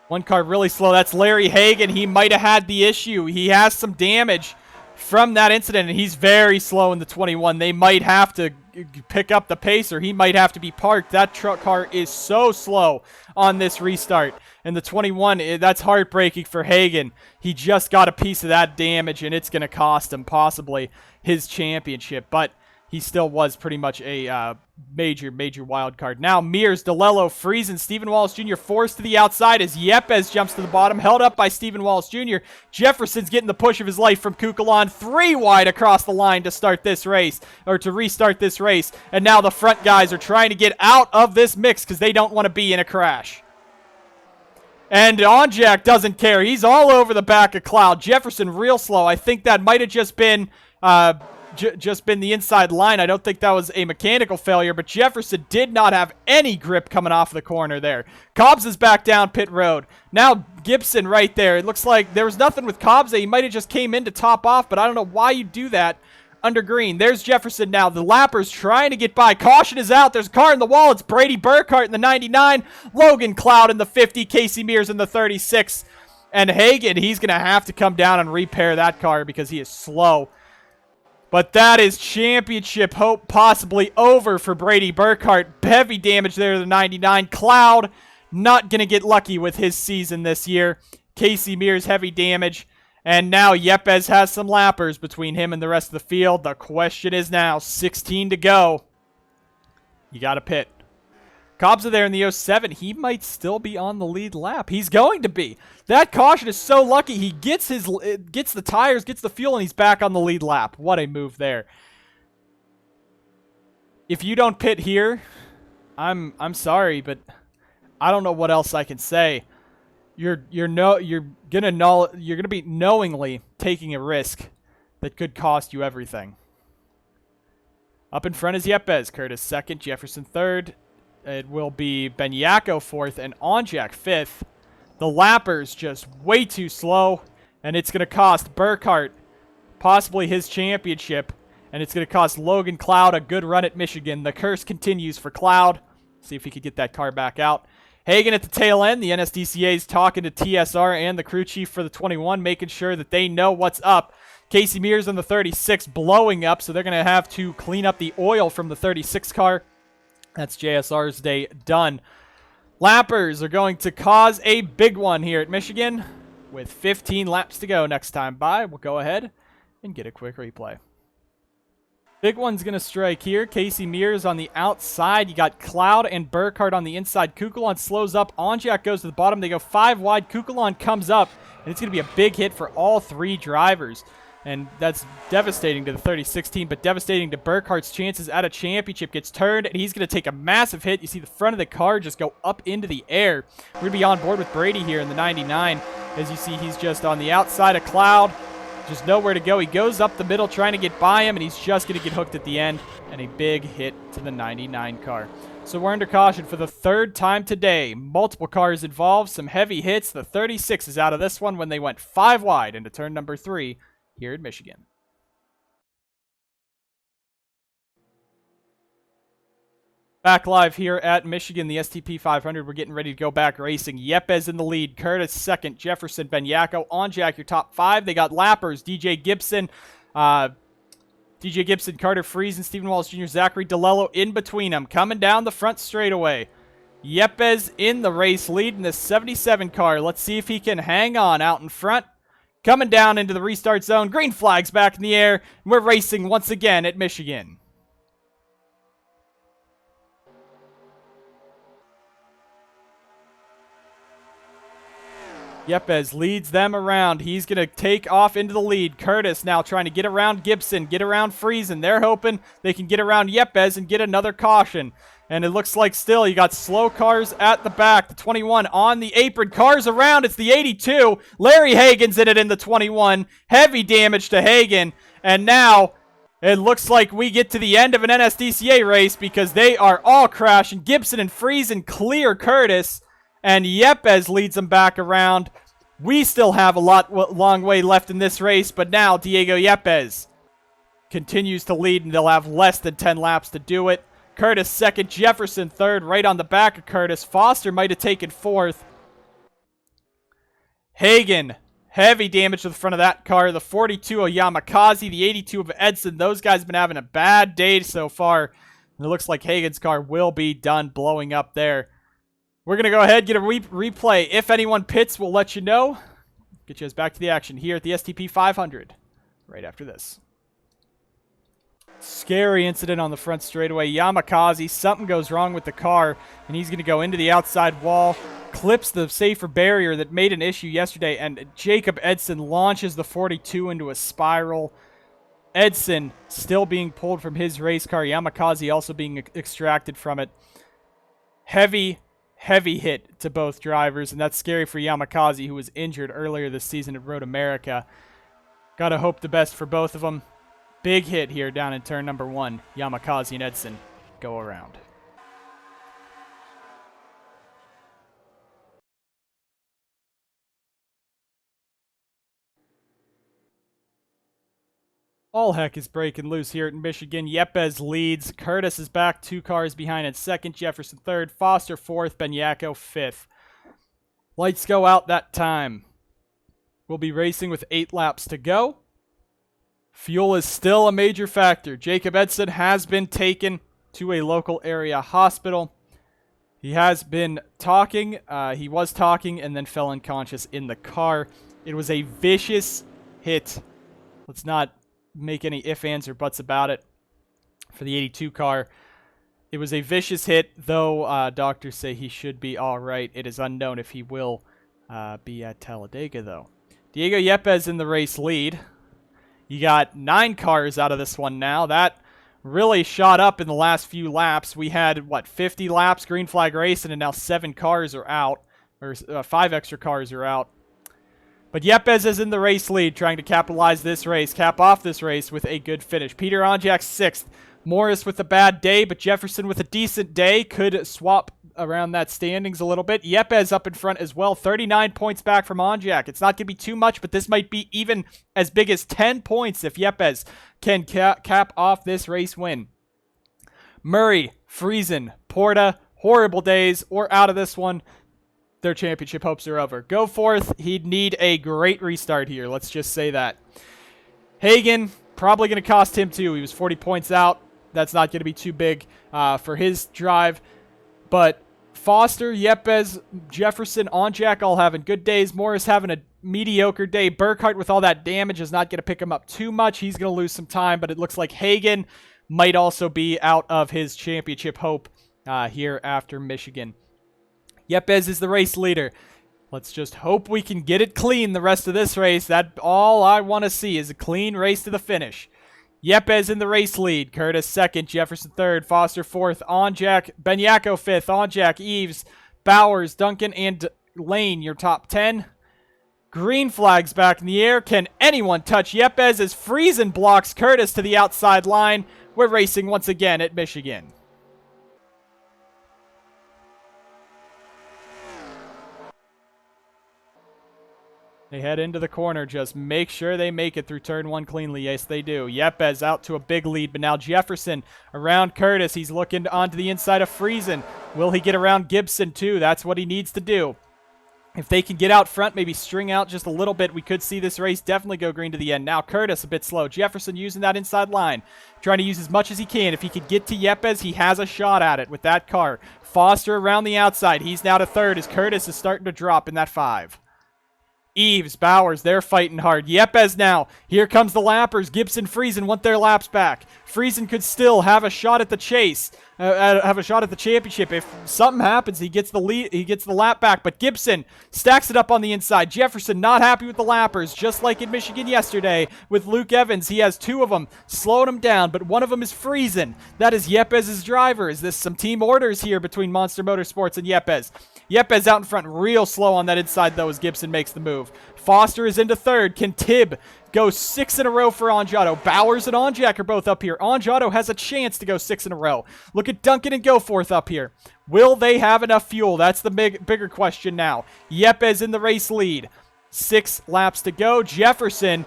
One car really slow. That's Larry Hagan. He might have had the issue. He has some damage from that incident, and he's very slow in the 21. They might have to pick up the pace, or he might have to be parked. That truck car is so slow on this restart. And the 21, that's heartbreaking for Hagan. He just got a piece of that damage, and it's going to cost him possibly his championship. But he still was pretty much a major wild card. Now, Mears, DeLello, Friesen, Stephen Wallace Jr. forced to the outside as Yepes jumps to the bottom, held up by Stephen Wallace Jr. Jefferson's getting the push of his life from Kukulon, 3 wide across the line to start this race, or to restart this race. And now the front guys are trying to get out of this mix because they don't want to be in a crash. And Onjak doesn't care. He's all over the back of Cloud. Jefferson real slow. I think that might have just been the inside line. I don't think that was a mechanical failure, but Jefferson did not have any grip coming off the corner there. Cobbs is back down pit road. Now Gibson right there. It looks like there was nothing with Cobbs. He might have just came in to top off, but I don't know why you do that under green. There's Jefferson now. The lapper's trying to get by. Caution is out. There's a car in the wall. It's Brady Burkhardt in the 99. Logan Cloud in the 50. Casey Mears in the 36. And Hagan, he's going to have to come down and repair that car because he is slow. But that is championship hope possibly over for Brady Burkhardt. Heavy damage there to the 99. Cloud not going to get lucky with his season this year. Casey Mears heavy damage. And now Yepes has some lappers between him and the rest of the field. The question is now, 16 to go. You got to pit. Cobbs are there in the 07. He might still be on the lead lap. He's going to be. That caution is so lucky. He gets the tires, gets the fuel, and he's back on the lead lap. What a move there. If you don't pit here, I'm sorry, but I don't know what else I can say. You're gonna be knowingly taking a risk that could cost you everything. Up in front is Yepes, Curtis 2nd, Jefferson 3rd. It will be Benyako 4th and Onjak 5th. The lappers just way too slow, and it's going to cost Burkhardt possibly his championship. and it's going to cost Logan Cloud a good run at Michigan. The curse continues for Cloud. See if he could get that car back out. Hagen at the tail end. The NSDCA is talking to TSR and the crew chief for the 21, making sure that they know what's up. Casey Mears on the 36 blowing up, so they're going to have to clean up the oil from the 36 car. That's JSR's day done. Lappers are going to cause a big one here at Michigan with 15 laps to go next time by. We'll go ahead and get a quick replay. Big one's going to strike here. Casey Mears on the outside. You got Cloud and Burkhardt on the inside. Kukulon slows up. Onjak goes to the bottom. They go 5 wide. Kukulon comes up, and it's going to be a big hit for all 3 drivers. And that's devastating to the 36 team, but devastating to Burkhardt's chances at a championship. Gets turned, and he's going to take a massive hit. You see the front of the car just go up into the air. We're going to be on board with Brady here in the 99. As you see, he's just on the outside of Cloud. Just nowhere to go. He goes up the middle trying to get by him, and he's just going to get hooked at the end. And a big hit to the 99 car. So we're under caution for the 3rd time today. Multiple cars involved, some heavy hits. The 36 is out of this one when they went 5 wide into turn number 3 here in Michigan. Back live here at Michigan, the STP 500. We're getting ready to go back racing. Yepes in the lead. Curtis second. Jefferson, Benyako. Onjak, your top 5. They got lappers. DJ Gibson, Carter Friesen, Stephen Wallace Jr., Zachary DeLello in between them. Coming down the front straightaway. Yepes in the race lead in the 77 car. Let's see if he can hang on out in front. Coming down into the restart zone. Green flag's back in the air. And we're racing once again at Michigan. Yepes leads them around. He's going to take off into the lead. Curtis now trying to get around Gibson, get around Friesen. They're hoping they can get around Yepes and get another caution. And it looks like still you got slow cars at the back. The 21 on the apron. Cars around. It's the 82. Larry Hagen's in it in the 21. Heavy damage to Hagen. And now it looks like we get to the end of an NSDCA race because they are all crashing. Gibson and Friesen clear Curtis. And Yepes leads them back around. We still have a long way left in this race, but now Diego Yepes continues to lead, and they'll have less than 10 laps to do it. Curtis second, Jefferson third, right on the back of Curtis. Foster might have taken 4th. Hagen, heavy damage to the front of that car. The 42 of Yamakaze, the 82 of Edson. Those guys have been having a bad day so far. And it looks like Hagen's car will be done blowing up there. We're going to go ahead and get a replay. If anyone pits, we'll let you know. Get you guys back to the action here at the STP 500 right after this. Scary incident on the front straightaway. Yamakaze, something goes wrong with the car, and he's going to go into the outside wall, clips the safer barrier that made an issue yesterday, and Jacob Edson launches the 42 into a spiral. Edson still being pulled from his race car. Yamakaze also being extracted from it. Heavy hit to both drivers, and that's scary for Yamakaze, who was injured earlier this season at Road America. Gotta hope the best for both of them. Big hit here down in turn number 1. Yamakaze and Edson go around. All heck is breaking loose here at Michigan. Yepes leads. Curtis is back 2 cars behind in second. Jefferson third. Foster 4th. Benyako 5th. Lights go out that time. We'll be racing with 8 laps to go. Fuel is still a major factor. Jacob Edson has been taken to a local area hospital. He has been talking. He was talking and then fell unconscious in the car. It was a vicious hit. Let's not make any ifs, ands, or buts about it for the 82 car. It was a vicious hit, though doctors say he should be all right. It is unknown if he will be at Talladega, though. Diego Yepes in the race lead. You got 9 cars out of this one now. That really shot up in the last few laps. We had, 50 laps, green flag racing, and now 7 cars are out, or 5 extra cars are out. But Yepes is in the race lead, trying to capitalize this race, cap off this race with a good finish. Peter Onjak 6th. Morris with a bad day, but Jefferson with a decent day could swap around that standings a little bit. Yepes up in front as well, 39 points back from Onjak. It's not going to be too much, but this might be even as big as 10 points if Yepes can cap off this race win. Murray, Friesen, Porta, horrible days, or out of this one. Their championship hopes are over. Go forth. He'd need a great restart here. Let's just say that. Hagen, probably going to cost him too. He was 40 points out. That's not going to be too big for his drive. But Foster, Yepes, Jefferson, Onjak all having good days. Morris having a mediocre day. Burkhart with all that damage is not going to pick him up too much. He's going to lose some time, but it looks like Hagen might also be out of his championship hope here after Michigan. Yepes is the race leader. Let's just hope we can get it clean the rest of this race. That's all I want to see is a clean race to the finish. Yepes in the race lead. Curtis second. Jefferson third. Foster fourth. Onjak. Benyako fifth. Onjak, Eves, Bowers, Duncan, and Lane your top 10. Green flags back in the air. Can anyone touch Yepes as Friesen blocks Curtis to the outside line? We're racing once again at Michigan. They head into the corner. Just make sure they make it through turn one cleanly. Yes, they do. Yepes out to a big lead, but now Jefferson around Curtis. He's looking onto the inside of Friesen. Will he get around Gibson too? That's what he needs to do. If they can get out front, maybe string out just a little bit, we could see this race definitely go green to the end. Now Curtis a bit slow. Jefferson using that inside line. Trying to use as much as he can. If he could get to Yepes, he has a shot at it with that car. Foster around the outside. He's now to third as Curtis is starting to drop in that 5. Eves, Bowers, they're fighting hard. Yepes now. Here comes the lappers. Gibson, Friesen want their laps back. Friesen could still have a shot at the chase. Have a shot at the championship. If something happens, he gets the lead. He gets the lap back. But Gibson stacks it up on the inside. Jefferson not happy with the lappers, just like in Michigan yesterday with Luke Evans. He has 2 of them slowing him down, but one of them is Friesen. That is Yepes' driver. Is this some team orders here between Monster Motorsports and Yepes? Yepes out in front, real slow on that inside though as Gibson makes the move. Foster is into third. Can Tibb go 6 in a row for Onjato? Bowers and Onjak are both up here. Onjato has a chance to go 6 in a row. Look at Duncan and Goforth up here. Will they have enough fuel? That's the bigger question now. Yepes in the race lead. 6 laps to go. Jefferson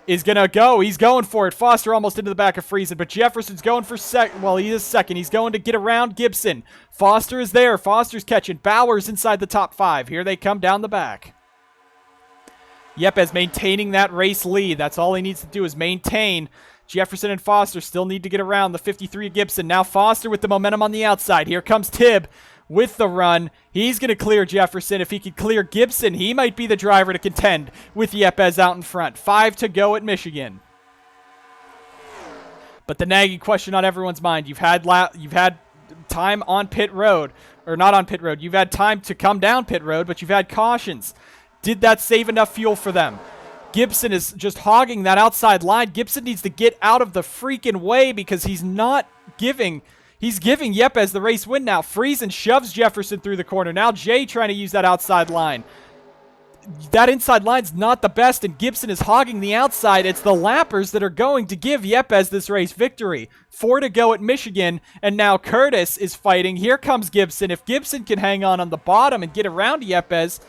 is going to go. He's going for it. Foster almost into the back of Friesen, but Jefferson's going for second. Well, he is second. He's going to get around Gibson. Foster is there. Foster's catching. Bowers inside the top 5. Here they come down the back. Yepes maintaining that race lead. That's all he needs to do is maintain. Jefferson and Foster still need to get around the 53 Gibson. Now Foster with the momentum on the outside. Here comes Tibb with the run. He's going to clear Jefferson. If he could clear Gibson, he might be the driver to contend with Yepes out in front. 5 to go at Michigan. But the nagging question on everyone's mind, you've had time on pit road, or not on pit road. You've had time to come down pit road, but you've had cautions. Did that save enough fuel for them? Gibson is just hogging that outside line. Gibson needs to get out of the freaking way because he's not giving. He's giving Yepes the race win now. Friesen shoves Jefferson through the corner. Now Jay trying to use that outside line. That inside line's not the best, and Gibson is hogging the outside. It's the lappers that are going to give Yepes this race victory. 4 to go at Michigan, and now Curtis is fighting. Here comes Gibson. If Gibson can hang on the bottom and get around Yepes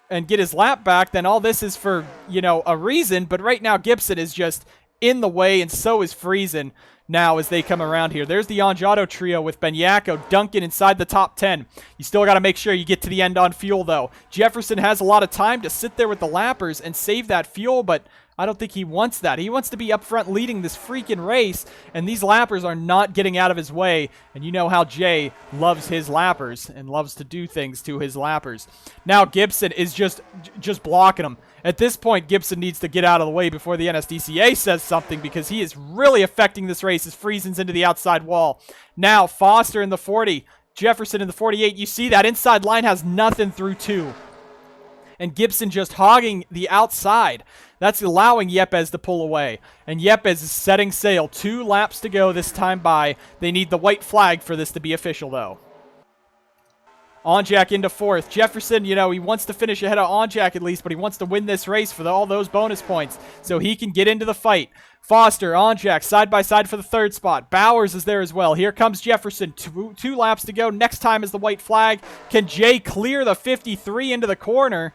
and get his lap back, then all this is for, a reason. But right now, Gibson is just in the way, and so is Friesen now as they come around here. There's the Onjato trio with Benyako, Duncan inside the top 10. You still got to make sure you get to the end on fuel, though. Jefferson has a lot of time to sit there with the lappers and save that fuel, but I don't think he wants that. He wants to be up front leading this freaking race, and these lappers are not getting out of his way. And you know how Jay loves his lappers and loves to do things to his lappers. Now Gibson is just blocking him. At this point, Gibson needs to get out of the way before the NSDCA says something, because he is really affecting this race as Friesen's into the outside wall. Now Foster in the 40, Jefferson in the 48. You see that inside line has nothing through 2. And Gibson just hogging the outside. That's allowing Yepes to pull away. And Yepes is setting sail. 2 laps to go this time by. They need the white flag for this to be official, though. Onjak into fourth. Jefferson, he wants to finish ahead of Onjak at least, but he wants to win this race for all those bonus points so he can get into the fight. Foster, Onjak, side by side for the third spot. Bowers is there as well. Here comes Jefferson. Two laps to go. Next time is the white flag. Can Jay clear the 53 into the corner?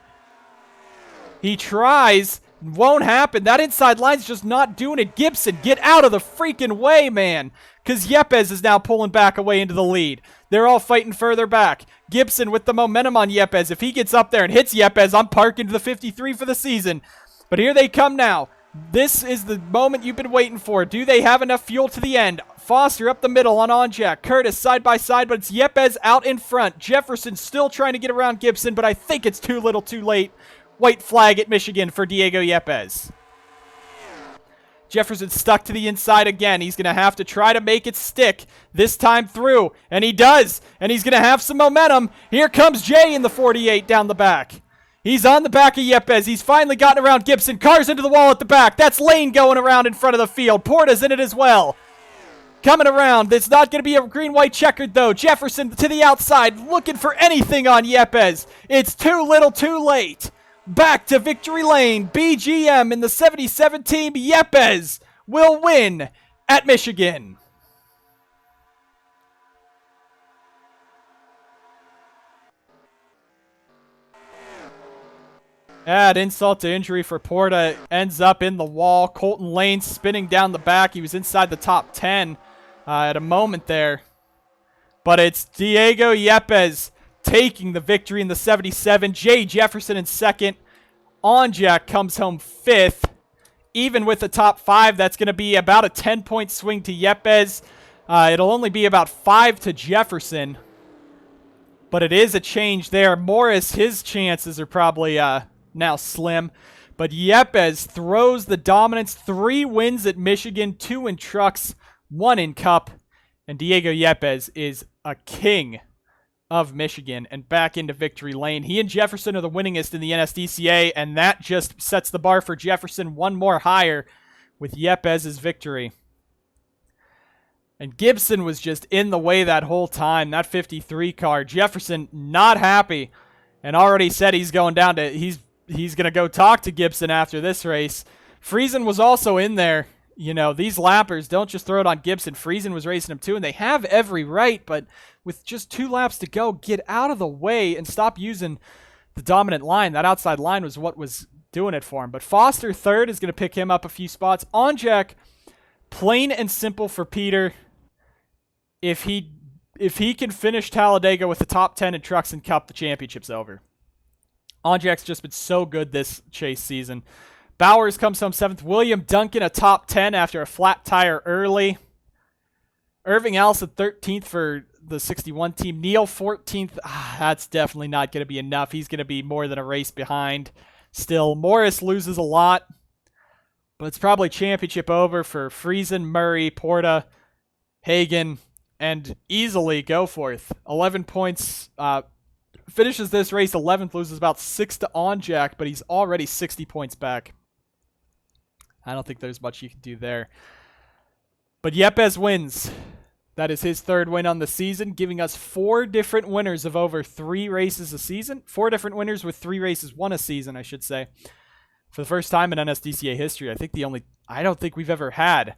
He tries. Won't happen. That inside line's just not doing it. Gibson, get out of the freaking way, man. Because Yepes is now pulling back away into the lead. They're all fighting further back. Gibson with the momentum on Yepes. If he gets up there and hits Yepes, I'm parking to the 53 for the season. But here they come now. This is the moment you've been waiting for. Do they have enough fuel to the end? Foster up the middle on Onjak. Curtis side by side, but it's Yepes out in front. Jefferson still trying to get around Gibson, but I think it's too little too late. White flag at Michigan for Diego Yepes. Jefferson stuck to the inside again. He's going to have to try to make it stick this time through. And he does. And he's going to have some momentum. Here comes Jay in the 48 down the back. He's on the back of Yepes. He's finally gotten around Gibson. Car's into the wall at the back. That's Lane going around in front of the field. Porta's in it as well. Coming around. It's not going to be a green-white checkered, though. Jefferson to the outside, looking for anything on Yepes. It's too little too late. Back to victory lane. BGM in the 77 team. Yepes will win at Michigan. Add insult to injury for Porta. Ends up in the wall. Colton Lane spinning down the back. He was inside the top 10 at a moment there. But it's Diego Yepes taking the victory in the 77. Jay Jefferson in second. Onjak comes home fifth. Even with the top 5, that's going to be about a 10-point swing to Yepes. It'll only be about 5 to Jefferson. But it is a change there. Morris, his chances are probably now slim. But Yepes throws the dominance. 3 wins at Michigan, 2 in trucks, 1 in cup. And Diego Yepes is a king of Michigan and back into victory lane. He and Jefferson are the winningest in the NSDCA, and that just sets the bar for Jefferson one more higher with Yepes' victory. And Gibson was just in the way that whole time, that 53 car. Jefferson not happy and already said he's going down to, he's going to go talk to Gibson after this race. Friesen was also in there. These lappers don't just throw it on Gibson. Friesen was racing him too, and they have every right, but with just 2 laps to go, get out of the way and stop using the dominant line. That outside line was what was doing it for him. But Foster third is going to pick him up a few spots. Onjak, plain and simple for Peter. If he can finish Talladega with the top 10 in trucks and cup, the championship's over. Onjak's just been so good this Chase season. Bowers comes home 7th. William Duncan a top 10 after a flat tire early. Irving Allison 13th for the 61 team. Neal 14th. That's definitely not going to be enough. He's going to be more than a race behind. Still, Morris loses a lot. But it's probably championship over for Friesen, Murray, Porta, Hagan, and easily Goforth. 11 points. Finishes this race 11th, loses about 6 to Onjak, but he's already 60 points back. I don't think there's much you can do there. But Yepes wins. That is his 3rd win on the season, giving us 4 different winners of over 3 races a season. 4 different winners with 3 races won a season, I should say. For the first time in NSDCA history, I don't think we've ever had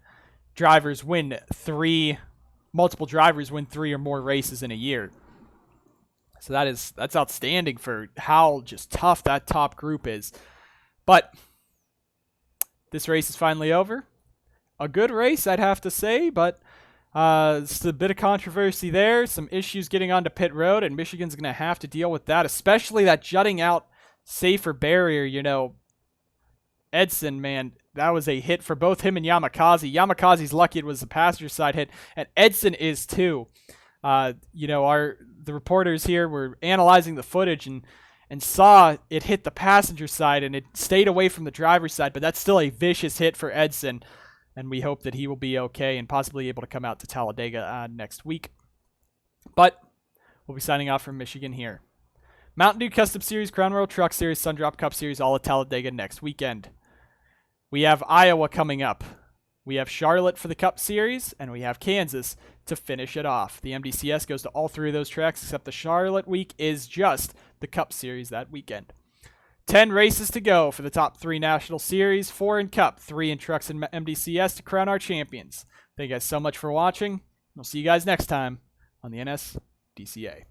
multiple drivers win 3 or more races in a year. So that's outstanding for how just tough that top group is. But this race is finally over. A good race, I'd have to say, but it's a bit of controversy there. Some issues getting onto pit road, and Michigan's going to have to deal with that, especially that jutting out safer barrier. Edson, man, that was a hit for both him and Yamakaze. Yamakaze's lucky it was a passenger side hit, and Edson is too. The reporters here were analyzing the footage and saw it hit the passenger side, and it stayed away from the driver's side, but that's still a vicious hit for Edson, and we hope that he will be okay and possibly able to come out to Talladega next week. But we'll be signing off from Michigan here. Mountain Dew Custom Series, Crown Royal Truck Series, Sundrop Cup Series, all at Talladega next weekend. We have Iowa coming up. We have Charlotte for the Cup Series, and we have Kansas to finish it off. The MDCS goes to all 3 of those tracks, except the Charlotte week is just the Cup Series that weekend. 10 races to go for the top 3 National Series, 4 in Cup, 3 in Trucks and MDCS to crown our champions. Thank you guys so much for watching. We'll see you guys next time on the NSDCA.